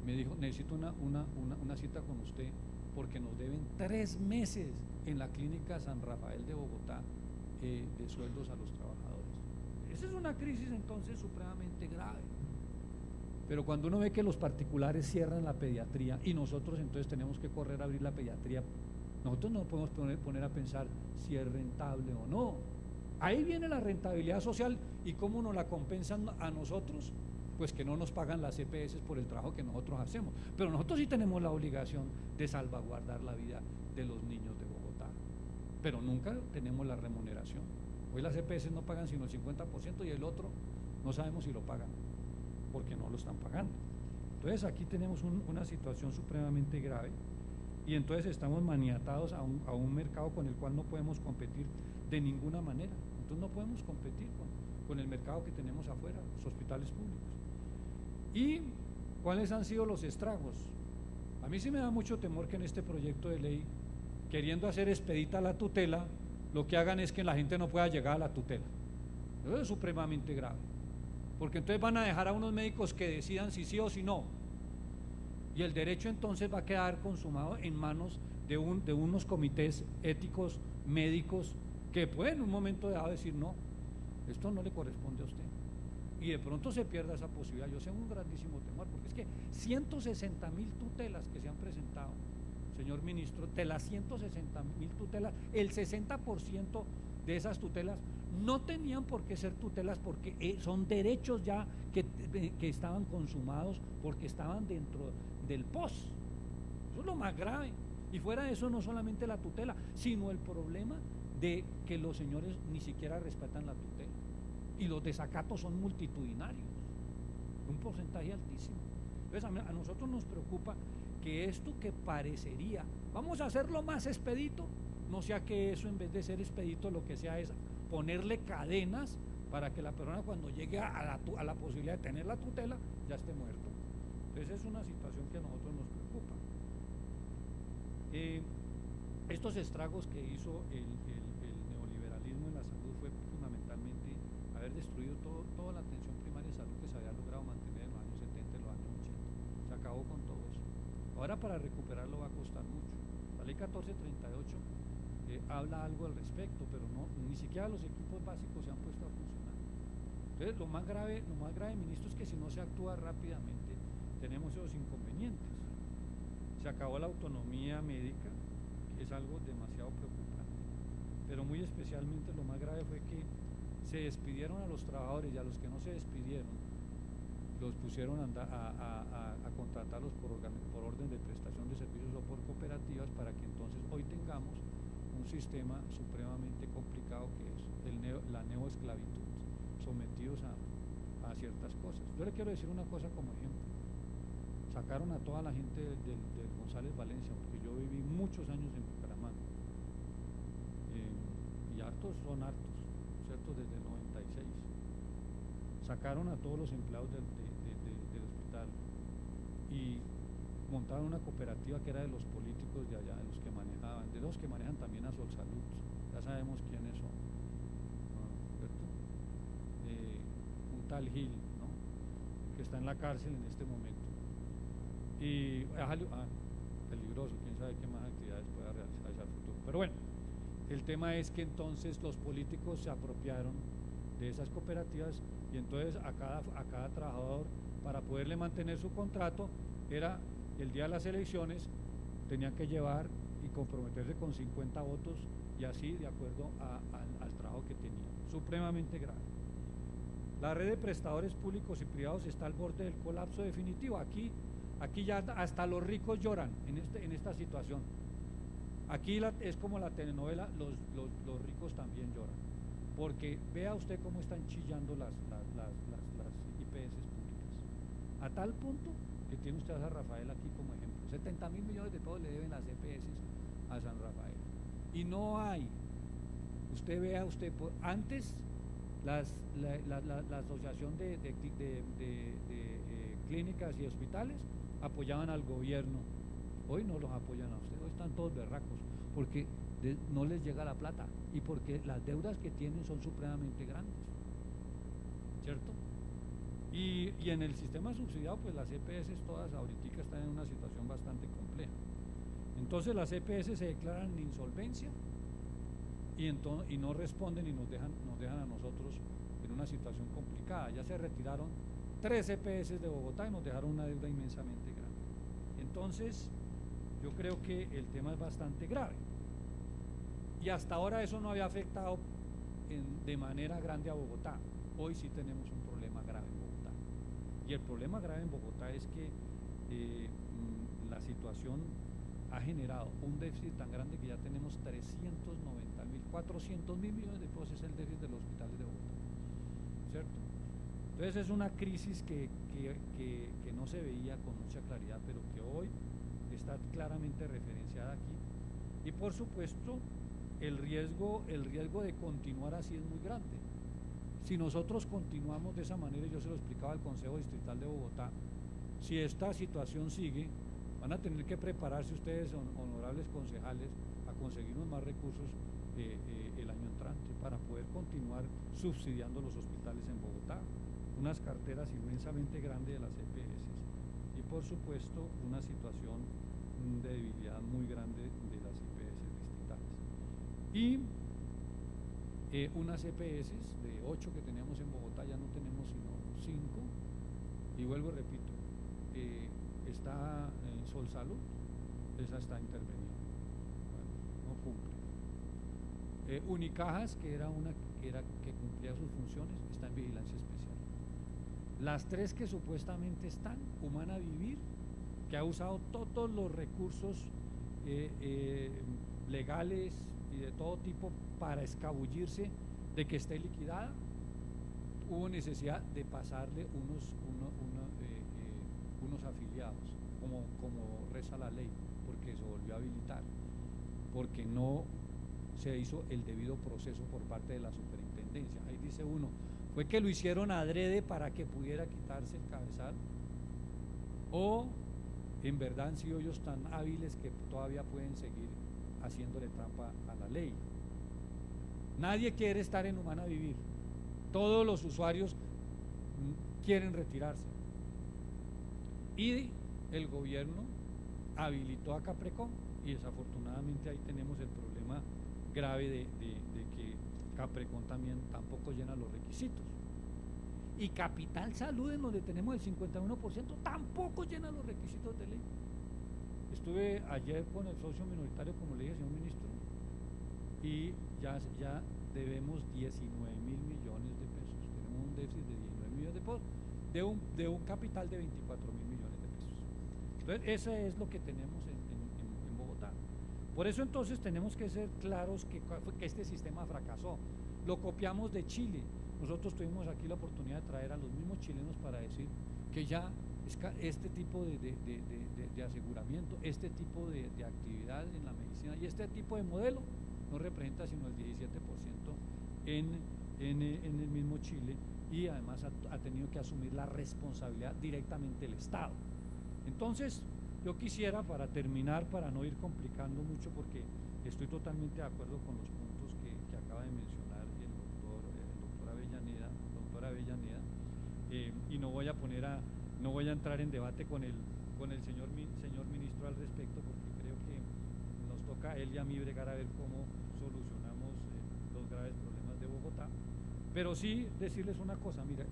me dijo, necesito una cita con usted porque nos deben 3 meses en la clínica San Rafael de Bogotá de sueldos a los trabajadores. Esa es una crisis entonces supremamente grave. Pero cuando uno ve que los particulares cierran la pediatría y nosotros entonces tenemos que correr a abrir la pediatría, nosotros no podemos poner a pensar si es rentable o no. Ahí viene la rentabilidad social y cómo nos la compensan a nosotros, pues que no nos pagan las EPS por el trabajo que nosotros hacemos. Pero nosotros sí tenemos la obligación de salvaguardar la vida de los niños de Bogotá, pero nunca tenemos la remuneración. Hoy las EPS no pagan sino el 50% y el otro no sabemos si lo pagan, porque no lo están pagando. Entonces aquí tenemos una situación supremamente grave y entonces estamos maniatados a un mercado con el cual no podemos competir de ninguna manera. Entonces no podemos competir con el mercado que tenemos afuera, los hospitales públicos. ¿Y cuáles han sido los estragos? A mí sí me da mucho temor que en este proyecto de ley, queriendo hacer expedita la tutela, lo que hagan es que la gente no pueda llegar a la tutela. Eso es supremamente grave, porque entonces van a dejar a unos médicos que decidan si sí o si no, y el derecho entonces va a quedar consumado en manos de unos comités éticos médicos que pueden en un momento dado decir no, esto no le corresponde a usted, y de pronto se pierda esa posibilidad. Yo tengo un grandísimo temor, porque es que 160.000 tutelas que se han presentado, señor ministro, de las 160.000 tutelas, el 60% de esas tutelas no tenían por qué ser tutelas, porque son derechos ya que estaban consumados, porque estaban dentro del POS. Eso es lo más grave. Y fuera de eso, no solamente la tutela, sino el problema de que los señores ni siquiera respetan la tutela y los desacatos son multitudinarios, un porcentaje altísimo. Entonces a nosotros nos preocupa que esto que parecería, vamos a hacerlo más expedito, no sea que eso en vez de ser expedito lo que sea es ponerle cadenas para que la persona cuando llegue a la posibilidad de tener la tutela ya esté muerto. Entonces es una situación que a nosotros nos preocupa. Estos estragos que hizo el neoliberalismo en la salud fue fundamentalmente haber destruido toda la atención primaria de salud que se había logrado mantener en los años 70 y los años 80. Se acabó con todo eso. Ahora para recuperarlo va a costar mucho. La ley 1438 habla algo al respecto, pero ni siquiera los equipos básicos se han puesto a funcionar. Entonces lo más grave, ministro, es que si no se actúa rápidamente tenemos esos inconvenientes. Se acabó la autonomía médica, que es algo demasiado preocupante, pero muy especialmente lo más grave fue que se despidieron a los trabajadores, y a los que no se despidieron los pusieron a contratarlos por orden de prestación de servicios o por cooperativas, para que entonces hoy tengamos un sistema supremamente complicado que es la neoesclavitud, sometidos a ciertas cosas. Yo le quiero decir una cosa como ejemplo. Sacaron a toda la gente del González Valencia, porque yo viví muchos años en Bucaramanga, y hartos son hartos, ¿cierto? Desde el 96 sacaron a todos los empleados del hospital y montaron una cooperativa que era de los políticos de allá, de los que manejaban, de los que manejan también a Solsalud, ya sabemos quiénes son, ¿cierto? Un tal Gil, ¿no?, que está en la cárcel en este momento. Y peligroso, quién sabe qué más actividades pueda realizar al futuro. Pero bueno, el tema es que entonces los políticos se apropiaron de esas cooperativas y entonces a cada trabajador, para poderle mantener su contrato, era el día de las elecciones, tenían que llevar y comprometerse con 50 votos y así de acuerdo al trabajo que tenían. Supremamente grave. La red de prestadores públicos y privados está al borde del colapso definitivo. Aquí ya hasta los ricos lloran en esta situación. Aquí es como la telenovela, los ricos también lloran, porque vea usted cómo están chillando las IPS públicas, a tal punto que tiene usted a San Rafael aquí como ejemplo. 70.000 millones de pesos le deben las EPS a San Rafael y no hay, antes la asociación de clínicas y hospitales apoyaban al gobierno, hoy no los apoyan a ustedes, hoy están todos berracos, porque no les llega la plata y porque las deudas que tienen son supremamente grandes, ¿cierto? Y en el sistema subsidiado, pues las EPS todas ahorita están en una situación bastante compleja. Entonces las EPS se declaran en insolvencia y no responden y nos dejan a nosotros en una situación complicada. Ya se retiraron 3 EPS de Bogotá y nos dejaron una deuda inmensamente grande. Entonces, yo creo que el tema es bastante grave. Y hasta ahora eso no había afectado de manera grande a Bogotá. Hoy sí tenemos un problema grave en Bogotá. Y el problema grave en Bogotá es que la situación ha generado un déficit tan grande que ya tenemos 400.000 millones de pesos es el déficit de los hospitales de Bogotá, ¿cierto? Entonces es una crisis que no se veía con mucha claridad, pero que hoy está claramente referenciada aquí. Y por supuesto, el riesgo de continuar así es muy grande. Si nosotros continuamos de esa manera, yo se lo explicaba al Consejo Distrital de Bogotá, si esta situación sigue, van a tener que prepararse ustedes, honorables concejales, a conseguirnos más recursos el año entrante para poder continuar subsidiando los hospitales en Bogotá, unas carteras inmensamente grandes de las EPS y por supuesto una situación de debilidad muy grande de las EPS distritales. Y unas EPS de 8 que teníamos en Bogotá ya no tenemos sino 5, y vuelvo y repito, está Sol Salud, esa está intervenida, no cumple. Unicajas, que cumplía sus funciones, está en vigilancia especial. Las 3 que supuestamente están, Humana Vivir, que ha usado todos los recursos legales y de todo tipo para escabullirse de que esté liquidada, hubo necesidad de pasarle unos afiliados, como reza la ley, porque se volvió a habilitar, porque no se hizo el debido proceso por parte de la superintendencia. Ahí dice uno, ¿fue que lo hicieron adrede para que pudiera quitarse el cabezal? ¿O en verdad han sido ellos tan hábiles que todavía pueden seguir haciéndole trampa a la ley? Nadie quiere estar en Humana Vivir. Todos los usuarios quieren retirarse. Y el gobierno habilitó a Caprecom y desafortunadamente ahí tenemos el problema grave de que Caprecom tampoco llena los requisitos. Y Capital Salud, en donde tenemos el 51%, tampoco llena los requisitos de ley. Estuve ayer con el socio minoritario, como le dije, señor ministro, y ya debemos 19.000 millones de pesos. Tenemos un déficit de 19 millones de pesos de un capital de 24.000 millones de pesos. Entonces, eso es lo que tenemos en Bogotá. Por eso entonces tenemos que ser claros que este sistema fracasó. Lo copiamos de Chile. Nosotros tuvimos aquí la oportunidad de traer a los mismos chilenos para decir que ya este tipo de aseguramiento, este tipo de actividad en la medicina y este tipo de modelo no representa sino el 17% en el mismo Chile, y además ha tenido que asumir la responsabilidad directamente el Estado. Entonces, yo quisiera, para terminar, para no ir complicando mucho, porque estoy totalmente de acuerdo con los puntos que acaba de mencionar el doctor Avellaneda, y no voy a entrar en debate con el señor ministro al respecto, porque creo que nos toca a él y a mí bregar a ver cómo solucionamos los graves problemas de Bogotá. Pero sí decirles una cosa, mira,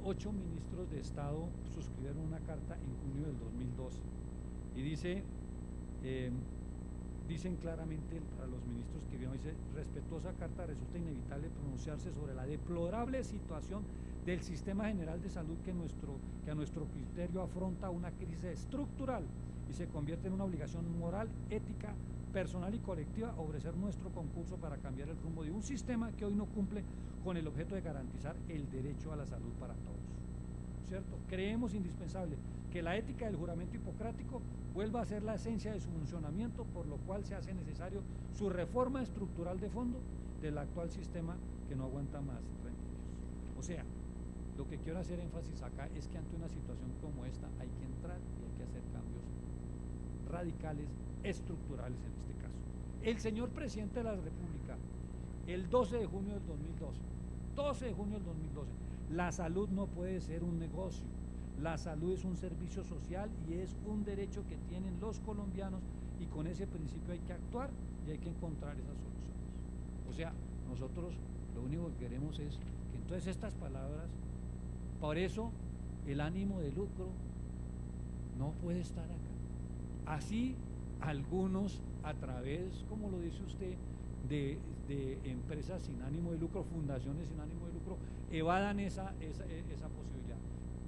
8 ministros de Estado suscribieron una carta en junio del 2012 y dicen claramente para los ministros que vieron, dice: respetuosa carta, resulta inevitable pronunciarse sobre la deplorable situación del sistema general de salud que a nuestro criterio afronta una crisis estructural y se convierte en una obligación moral, ética, personal y colectiva ofrecer nuestro concurso para cambiar el rumbo de un sistema que hoy no cumple con el objeto de garantizar el derecho a la salud para todos, ¿cierto? Creemos indispensable que la ética del juramento hipocrático vuelva a ser la esencia de su funcionamiento, por lo cual se hace necesario su reforma estructural de fondo del actual sistema que no aguanta más remedios. O sea, lo que quiero hacer énfasis acá es que ante una situación como esta hay que entrar y hay que hacer cambios radicales, estructurales en este caso. El señor presidente de la República, el 12 de junio del 2012, 12 de junio del 2012, la salud no puede ser un negocio, la salud es un servicio social y es un derecho que tienen los colombianos, y con ese principio hay que actuar y hay que encontrar esas soluciones. O sea, nosotros lo único que queremos es que entonces estas palabras, por eso el ánimo de lucro no puede estar acá. Así algunos, a través, como lo dice usted, de empresas sin ánimo de lucro, fundaciones sin ánimo de lucro, evadan esa posibilidad.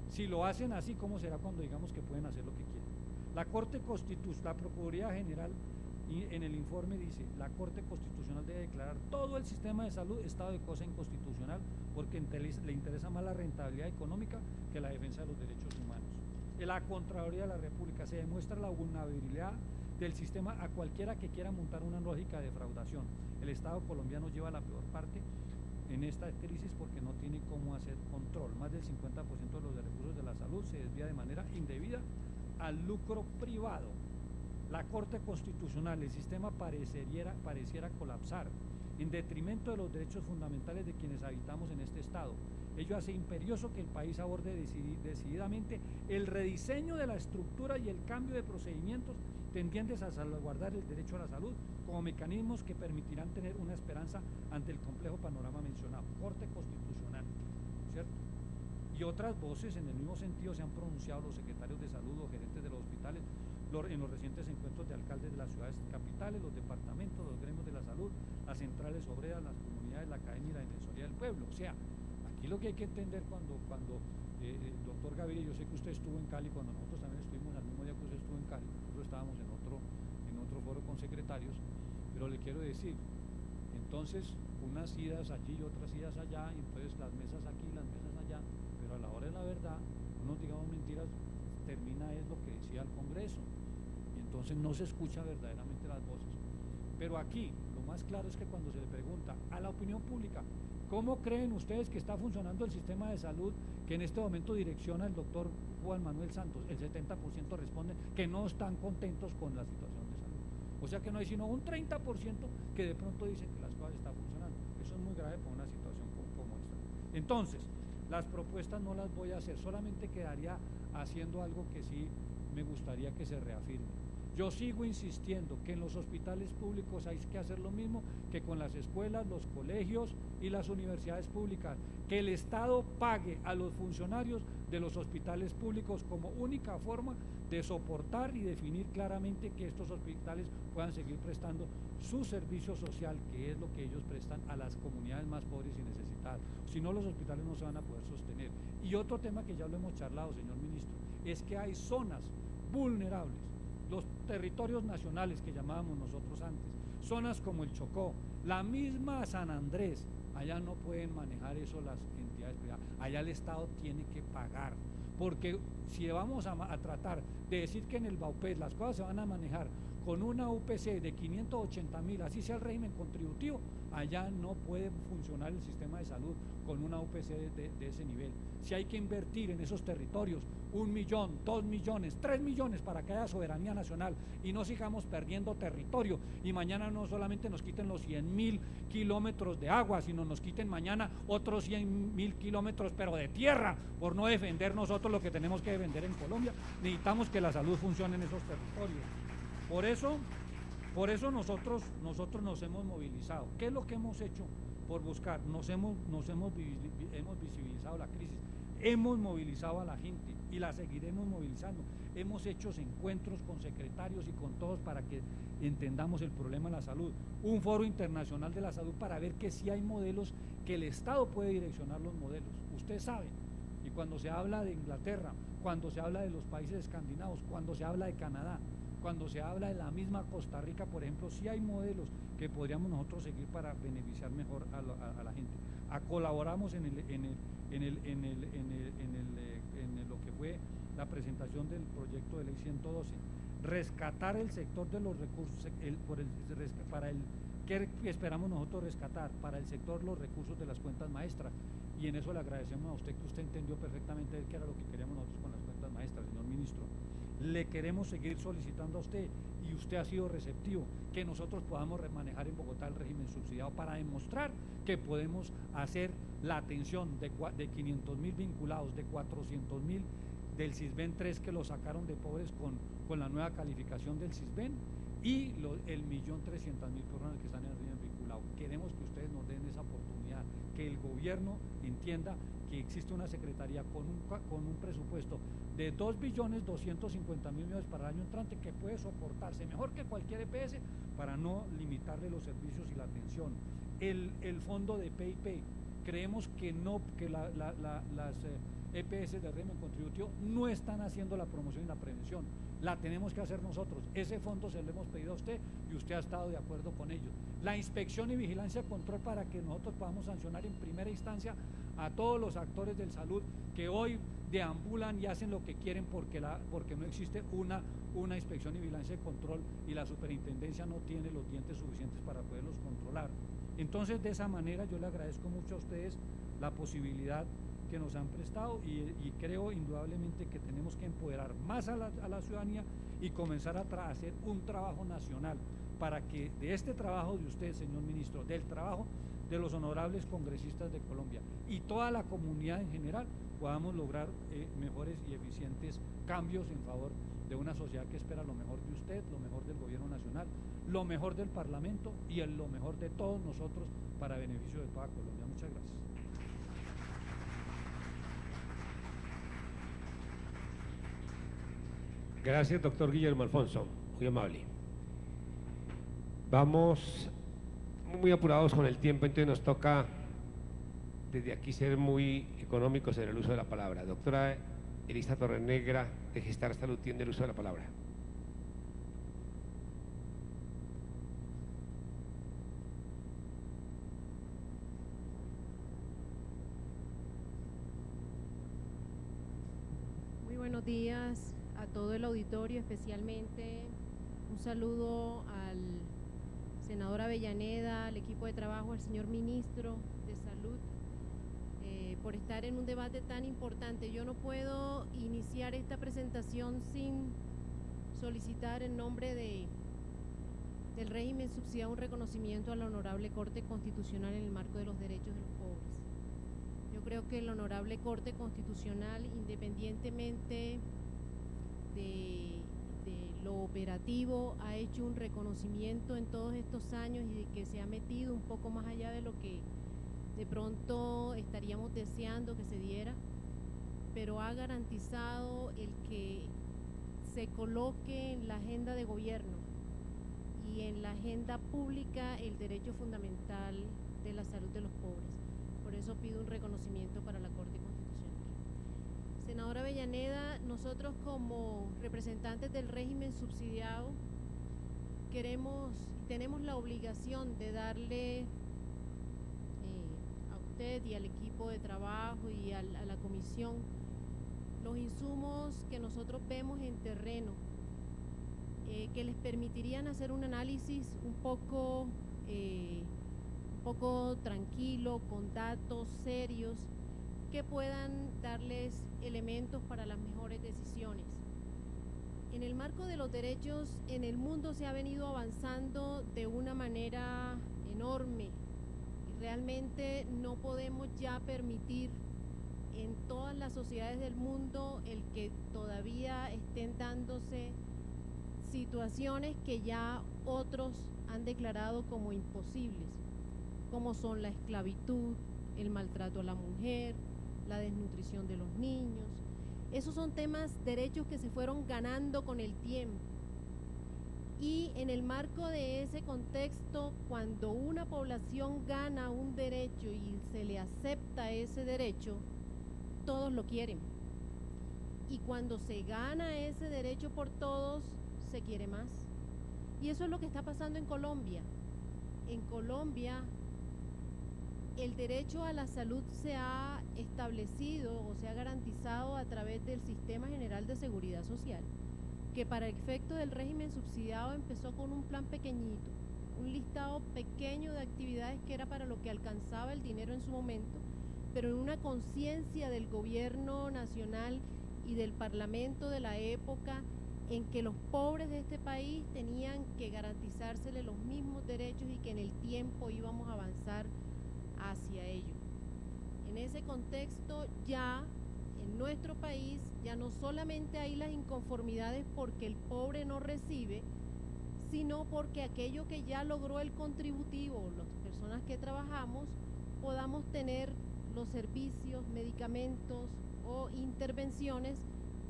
Si lo hacen así, ¿cómo será cuando digamos que pueden hacer lo que quieren? La Corte Constitucional, la Procuraduría General, en el informe dice, la Corte Constitucional debe declarar todo el sistema de salud estado de cosa inconstitucional porque le interesa más la rentabilidad económica que la defensa de los derechos humanos. En la Contraloría de la República se demuestra la vulnerabilidad del sistema a cualquiera que quiera montar una lógica de defraudación. El Estado colombiano lleva la peor parte en esta crisis porque no tiene cómo hacer control. Más del 50% de los recursos de la salud se desvía de manera indebida al lucro privado. La Corte Constitucional, el sistema pareciera colapsar en detrimento de los derechos fundamentales de quienes habitamos en este Estado. Ello hace imperioso que el país aborde decididamente el rediseño de la estructura y el cambio de procedimientos tendientes a salvaguardar el derecho a la salud como mecanismos que permitirán tener una esperanza ante el complejo panorama mencionado. Corte Constitucional, ¿cierto? Y otras voces en el mismo sentido se han pronunciado los secretarios de salud, los gerentes de los hospitales, en los recientes encuentros de alcaldes de las ciudades capitales, los departamentos, los gremios de la salud, las centrales obreras, las comunidades, la academia y la defensoría del pueblo. O sea, aquí lo que hay que entender cuando doctor Gaviria, yo sé que usted estuvo en Cali, cuando nosotros también estuvimos al mismo día que usted estuvo en Cali, nosotros estábamos en otro foro con secretarios, pero le quiero decir, entonces unas idas allí y otras idas allá, y entonces las mesas aquí, las mesas allá, pero a la hora de la verdad, no nos digamos mentiras, termina es lo que decía el Congreso, y entonces no se escucha verdaderamente las voces. Pero aquí, lo más claro es que cuando se le pregunta a la opinión pública, ¿cómo creen ustedes que está funcionando el sistema de salud que en este momento direcciona el doctor Juan Manuel Santos? El 70% responden que no están contentos con la situación de salud. O sea que no hay sino un 30% que de pronto dicen que las cosas están funcionando. Eso es muy grave para una situación como esta. Entonces, las propuestas no las voy a hacer, solamente quedaría haciendo algo que sí me gustaría que se reafirme. Yo sigo insistiendo que en los hospitales públicos hay que hacer lo mismo que con las escuelas, los colegios y las universidades públicas, que el Estado pague a los funcionarios de los hospitales públicos como única forma de soportar y definir claramente que estos hospitales puedan seguir prestando su servicio social, que es lo que ellos prestan a las comunidades más pobres y necesitadas. Si no, los hospitales no se van a poder sostener. Y otro tema que ya lo hemos charlado, señor ministro, es que hay zonas vulnerables, los territorios nacionales que llamábamos nosotros antes, zonas como el Chocó, la misma San Andrés, allá no pueden manejar eso las entidades privadas, allá el Estado tiene que pagar, porque si vamos a tratar de decir que en el Baupés las cosas se van a manejar con una UPC de 580.000, así sea el régimen contributivo, allá no puede funcionar el sistema de salud con una UPC de ese nivel. Si hay que invertir en esos territorios 1 millón, 2 millones, 3 millones para que haya soberanía nacional y no sigamos perdiendo territorio y mañana no solamente nos quiten los 100.000 kilómetros de agua, sino nos quiten mañana otros 100.000 kilómetros pero de tierra, por no defender nosotros lo que tenemos que defender en Colombia. Necesitamos que la salud funcione en esos territorios. Por eso nosotros nos hemos movilizado. ¿Qué es lo que hemos hecho por buscar? Hemos visibilizado la crisis, hemos movilizado a la gente y la seguiremos movilizando. Hemos hecho encuentros con secretarios y con todos para que entendamos el problema de la salud. Un foro internacional de la salud para ver que sí hay modelos, que el Estado puede direccionar los modelos. Usted sabe, y cuando se habla de Inglaterra, cuando se habla de los países escandinavos, cuando se habla de Canadá, cuando se habla de la misma Costa Rica, por ejemplo, sí hay modelos que podríamos nosotros seguir para beneficiar mejor a la gente. Colaboramos en lo que fue la presentación del proyecto de ley 112, rescatar el sector de los recursos, ¿qué esperamos nosotros rescatar? Para el sector los recursos de las cuentas maestras, y en eso le agradecemos a usted que usted entendió perfectamente qué era lo que queríamos nosotros con las cuentas maestras, señor ministro. le queremos seguir solicitando a usted, y usted ha sido receptivo, que nosotros podamos manejar en Bogotá el régimen subsidiado para demostrar que podemos hacer la atención de 500.000 vinculados, de 400.000 del Sisbén 3 que lo sacaron de pobres con la nueva calificación del Sisbén, y el 1.300.000 personas que están en el régimen vinculado. Queremos que ustedes nos den esa oportunidad, que el gobierno entienda que existe una secretaría con un presupuesto de 2.250.000.000.000 para el año entrante, que puede soportarse mejor que cualquier EPS para no limitarle los servicios y la atención. El fondo de PIP, creemos que las EPS de régimen contributivo no están haciendo la promoción y la prevención, la tenemos que hacer nosotros. Ese fondo se lo hemos pedido a usted y usted ha estado de acuerdo con ello. La inspección y vigilancia control, para que nosotros podamos sancionar en primera instancia a todos los actores de salud que hoy deambulan y hacen lo que quieren porque no existe una inspección y vigilancia de control, y la superintendencia no tiene los dientes suficientes para poderlos controlar. Entonces, de esa manera yo le agradezco mucho a ustedes la posibilidad que nos han prestado, y creo indudablemente que tenemos que empoderar más a la ciudadanía y comenzar a hacer un trabajo nacional para que de este trabajo de usted, señor ministro, del trabajo de los honorables congresistas de Colombia y toda la comunidad en general, podamos lograr mejores y eficientes cambios en favor de una sociedad que espera lo mejor de usted, lo mejor del gobierno nacional, lo mejor del Parlamento y lo mejor de todos nosotros para beneficio de toda Colombia. Muchas gracias. Gracias, doctor Guillermo Alfonso, muy amable. Vamos muy apurados con el tiempo, entonces nos toca desde aquí ser muy económicos en el uso de la palabra. Doctora Elisa Torrenegra, de Gestar Salud, tiene el uso de la palabra. Muy buenos días a todo el auditorio, especialmente un saludo al senador Avellaneda, al equipo de trabajo, al señor ministro de Salud, por estar en un debate tan importante. Yo no puedo iniciar esta presentación sin solicitar en nombre del régimen subsidiado un reconocimiento a la Honorable Corte Constitucional en el marco de los derechos de los pobres. Yo creo que la Honorable Corte Constitucional, independientemente de lo operativo, ha hecho un reconocimiento en todos estos años y de que se ha metido un poco más allá de lo que de pronto estaríamos deseando que se diera, pero ha garantizado el que se coloque en la agenda de gobierno y en la agenda pública el derecho fundamental de la salud de los pobres. Por eso pido un reconocimiento para la Corte Constitucional. Senadora Avellaneda, nosotros como representantes del régimen subsidiado tenemos la obligación de darle a usted y al equipo de trabajo y a la comisión los insumos que nosotros vemos en terreno, que les permitirían hacer un análisis un poco tranquilo, con datos serios, que puedan darles elementos para las mejores decisiones. En el marco de los derechos, en el mundo se ha venido avanzando de una manera enorme y realmente no podemos ya permitir en todas las sociedades del mundo el que todavía estén dándose situaciones que ya otros han declarado como imposibles, como son la esclavitud, el maltrato a la mujer, la desnutrición de los niños. Esos son derechos que se fueron ganando con el tiempo. Y en el marco de ese contexto, cuando una población gana un derecho y se le acepta ese derecho, todos lo quieren. Y cuando se gana ese derecho por todos, se quiere más. Y eso es lo que está pasando en Colombia. En Colombia, el derecho a la salud se ha establecido o se ha garantizado a través del Sistema General de Seguridad Social, que para efecto del régimen subsidiado empezó con un plan pequeñito, un listado pequeño de actividades que era para lo que alcanzaba el dinero en su momento, pero en una conciencia del gobierno nacional y del parlamento de la época en que los pobres de este país tenían que garantizárseles los mismos derechos y que en el tiempo íbamos a avanzar hacia ello. En ese contexto ya en nuestro país ya no solamente hay las inconformidades porque el pobre no recibe, sino porque aquello que ya logró el contributivo, las personas que trabajamos, podamos tener los servicios, medicamentos o intervenciones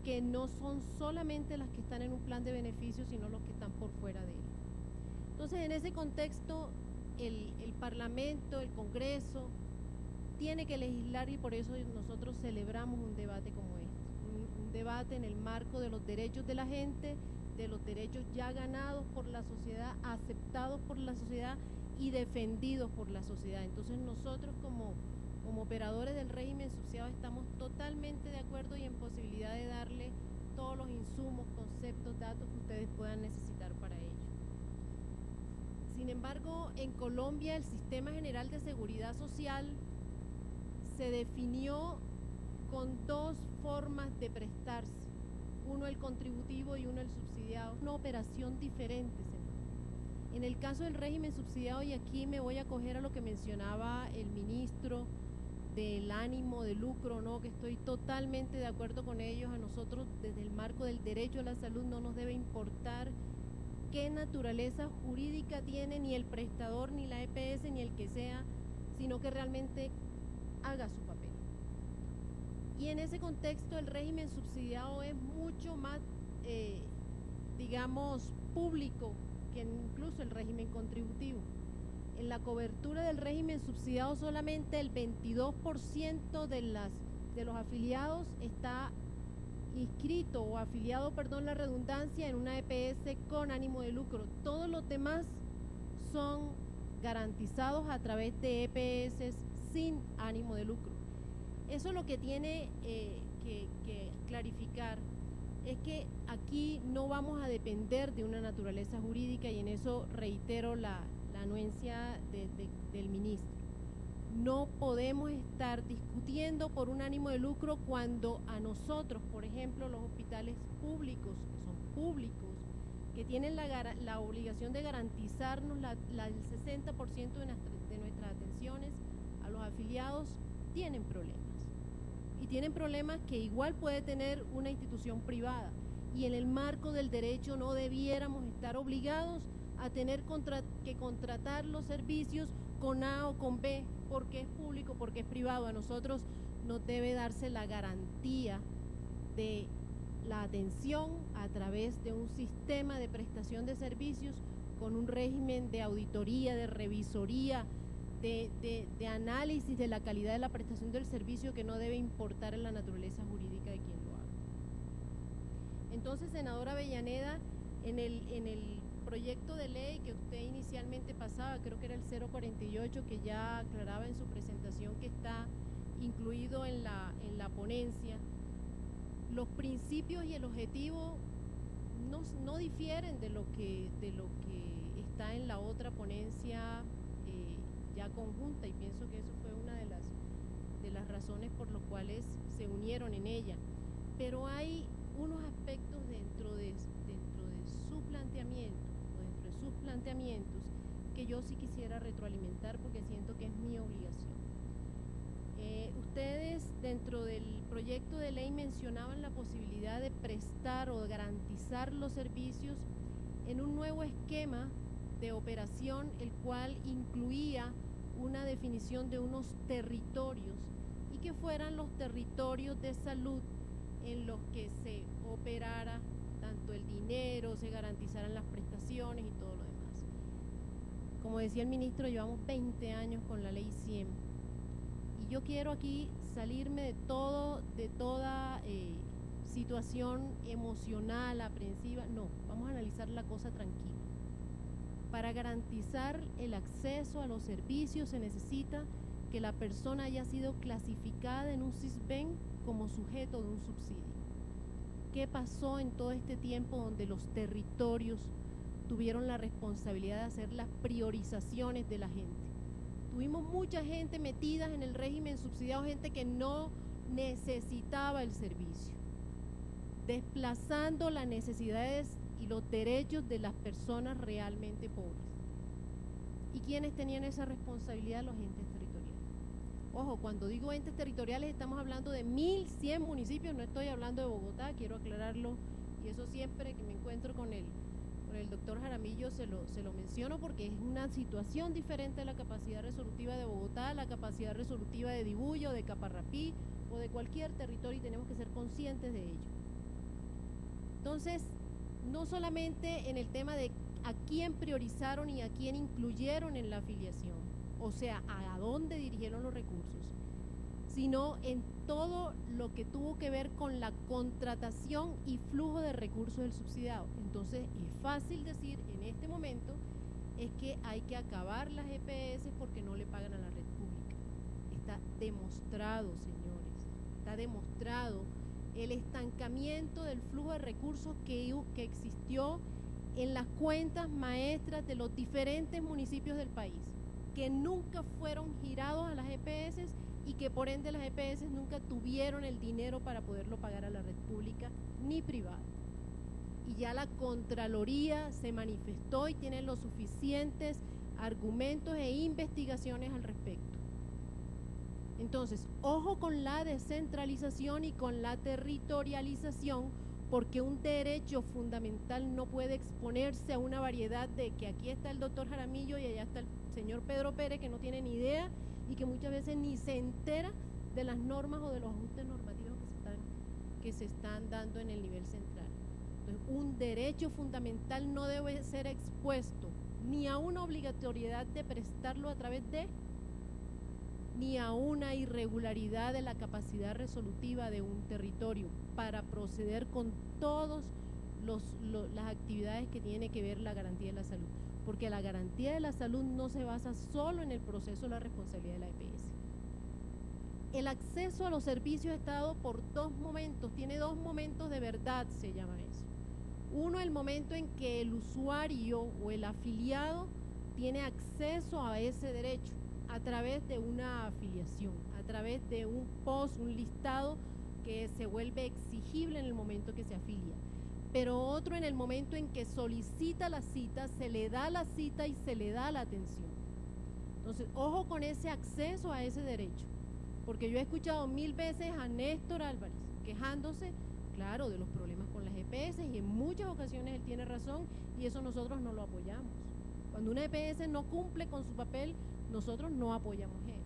que no son solamente las que están en un plan de beneficios, sino los que están por fuera de él. Entonces, en ese contexto, el Parlamento, el Congreso, tiene que legislar y por eso nosotros celebramos un debate como este, un debate en el marco de los derechos de la gente, de los derechos ya ganados por la sociedad, aceptados por la sociedad y defendidos por la sociedad. Entonces nosotros como operadores del régimen subsidiado estamos totalmente de acuerdo y en posibilidad de darle todos los insumos, conceptos, datos que ustedes puedan necesitar para ello. Sin embargo, en Colombia el Sistema General de Seguridad Social se definió con dos formas de prestarse, uno el contributivo y uno el subsidiado, una operación diferente. En el caso del régimen subsidiado, y aquí me voy a acoger a lo que mencionaba el ministro del ánimo de lucro, ¿no? Que estoy totalmente de acuerdo con ellos. A nosotros desde el marco del derecho a la salud no nos debe importar qué naturaleza jurídica tiene ni el prestador, ni la EPS, ni el que sea, sino que realmente haga su papel. Y en ese contexto el régimen subsidiado es mucho más, digamos, público que incluso el régimen contributivo. En la cobertura del régimen subsidiado solamente el 22% de los afiliados está inscrito o afiliado, perdón la redundancia, en una EPS con ánimo de lucro. Todos los demás son garantizados a través de EPS sin ánimo de lucro. Eso lo que tiene que clarificar es que aquí no vamos a depender de una naturaleza jurídica y en eso reitero la anuencia del ministro. No podemos estar discutiendo por un ánimo de lucro cuando a nosotros, por ejemplo, los hospitales públicos, que son públicos, que tienen la obligación de garantizarnos el 60% de nuestras atenciones a los afiliados, tienen problemas. Y tienen problemas que igual puede tener una institución privada. Y en el marco del derecho no debiéramos estar obligados a tener que contratar los servicios con A o con B, porque es público, porque es privado. A nosotros nos debe darse la garantía de la atención a través de un sistema de prestación de servicios con un régimen de auditoría, de revisoría, de análisis de la calidad de la prestación del servicio que no debe importar en la naturaleza jurídica de quien lo haga. Entonces, senadora Avellaneda, en el proyecto de ley que usted inicialmente pasaba, creo que era el 048, que ya aclaraba en su presentación que está incluido en la ponencia, los principios y el objetivo no difieren de lo que está en la otra ponencia ya conjunta, y pienso que eso fue una de las razones por las cuales se unieron en ella. Pero hay unos aspectos dentro de su planteamiento, o dentro de sus planteamientos, que yo sí quisiera retroalimentar porque siento que es mi obligación. Ustedes dentro del proyecto de ley mencionaban la posibilidad de prestar o de garantizar los servicios en un nuevo esquema de operación, el cual incluía una definición de unos territorios y que fueran los territorios de salud en los que se operara tanto el dinero, se garantizaran las prestaciones y todo lo demás. Como decía el ministro, llevamos 20 años con la ley 100 y yo quiero aquí salirme de toda situación emocional, aprensiva. No, vamos a analizar la cosa tranquila. Para garantizar el acceso a los servicios se necesita que la persona haya sido clasificada en un SISBEN como sujeto de un subsidio. ¿Qué pasó en todo este tiempo donde los territorios tuvieron la responsabilidad de hacer las priorizaciones de la gente? Tuvimos mucha gente metida en el régimen subsidiado, gente que no necesitaba el servicio. desplazando las necesidades y los derechos de las personas realmente pobres. ¿Y quiénes tenían esa responsabilidad? Los entes territoriales. Ojo, cuando digo entes territoriales estamos hablando de 1.100 municipios, no estoy hablando de Bogotá, quiero aclararlo, y eso siempre que me encuentro con el doctor Jaramillo se lo menciono porque es una situación diferente a la capacidad resolutiva de Bogotá, la capacidad resolutiva de Dibullo, de Caparrapí o de cualquier territorio, y tenemos que ser conscientes de ello. Entonces, no solamente en el tema de a quién priorizaron y a quién incluyeron en la afiliación, o sea, a dónde dirigieron los recursos, sino en todo lo que tuvo que ver con la contratación y flujo de recursos del subsidiado. Entonces, es fácil decir en este momento es que hay que acabar las EPS porque no le pagan a la red pública. Está demostrado, señores, está demostrado el estancamiento del flujo de recursos que existió en las cuentas maestras de los diferentes municipios del país, que nunca fueron girados a las EPS y que por ende las EPS nunca tuvieron el dinero para poderlo pagar a la red pública ni privada. Y ya la Contraloría se manifestó y tiene los suficientes argumentos e investigaciones al respecto. Entonces, ojo con la descentralización y con la territorialización, porque un derecho fundamental no puede exponerse a una variedad de que aquí está el doctor Jaramillo y allá está el señor Pedro Pérez, que no tiene ni idea y que muchas veces ni se entera de las normas o de los ajustes normativos que se están dando en el nivel central. Entonces, un derecho fundamental no debe ser expuesto ni a una obligatoriedad de prestarlo a través de, ni a una irregularidad de la capacidad resolutiva de un territorio para proceder con todas las actividades que tiene que ver la garantía de la salud, porque la garantía de la salud no se basa solo en el proceso de la responsabilidad de la EPS. El acceso a los servicios está dado por dos momentos, tiene dos momentos de verdad, se llama eso. Uno, el momento en que el usuario o el afiliado tiene acceso a ese derecho a través de una afiliación, a través de un post, un listado que se vuelve exigible en el momento que se afilia. Pero otro, en el momento en que solicita la cita, se le da la cita y se le da la atención. Entonces, ojo con ese acceso a ese derecho, porque yo he escuchado 1000 veces a Néstor Álvarez quejándose, claro, de los problemas con las EPS, y en muchas ocasiones él tiene razón, y eso nosotros no lo apoyamos. Cuando una EPS no cumple con su papel, nosotros no apoyamos eso.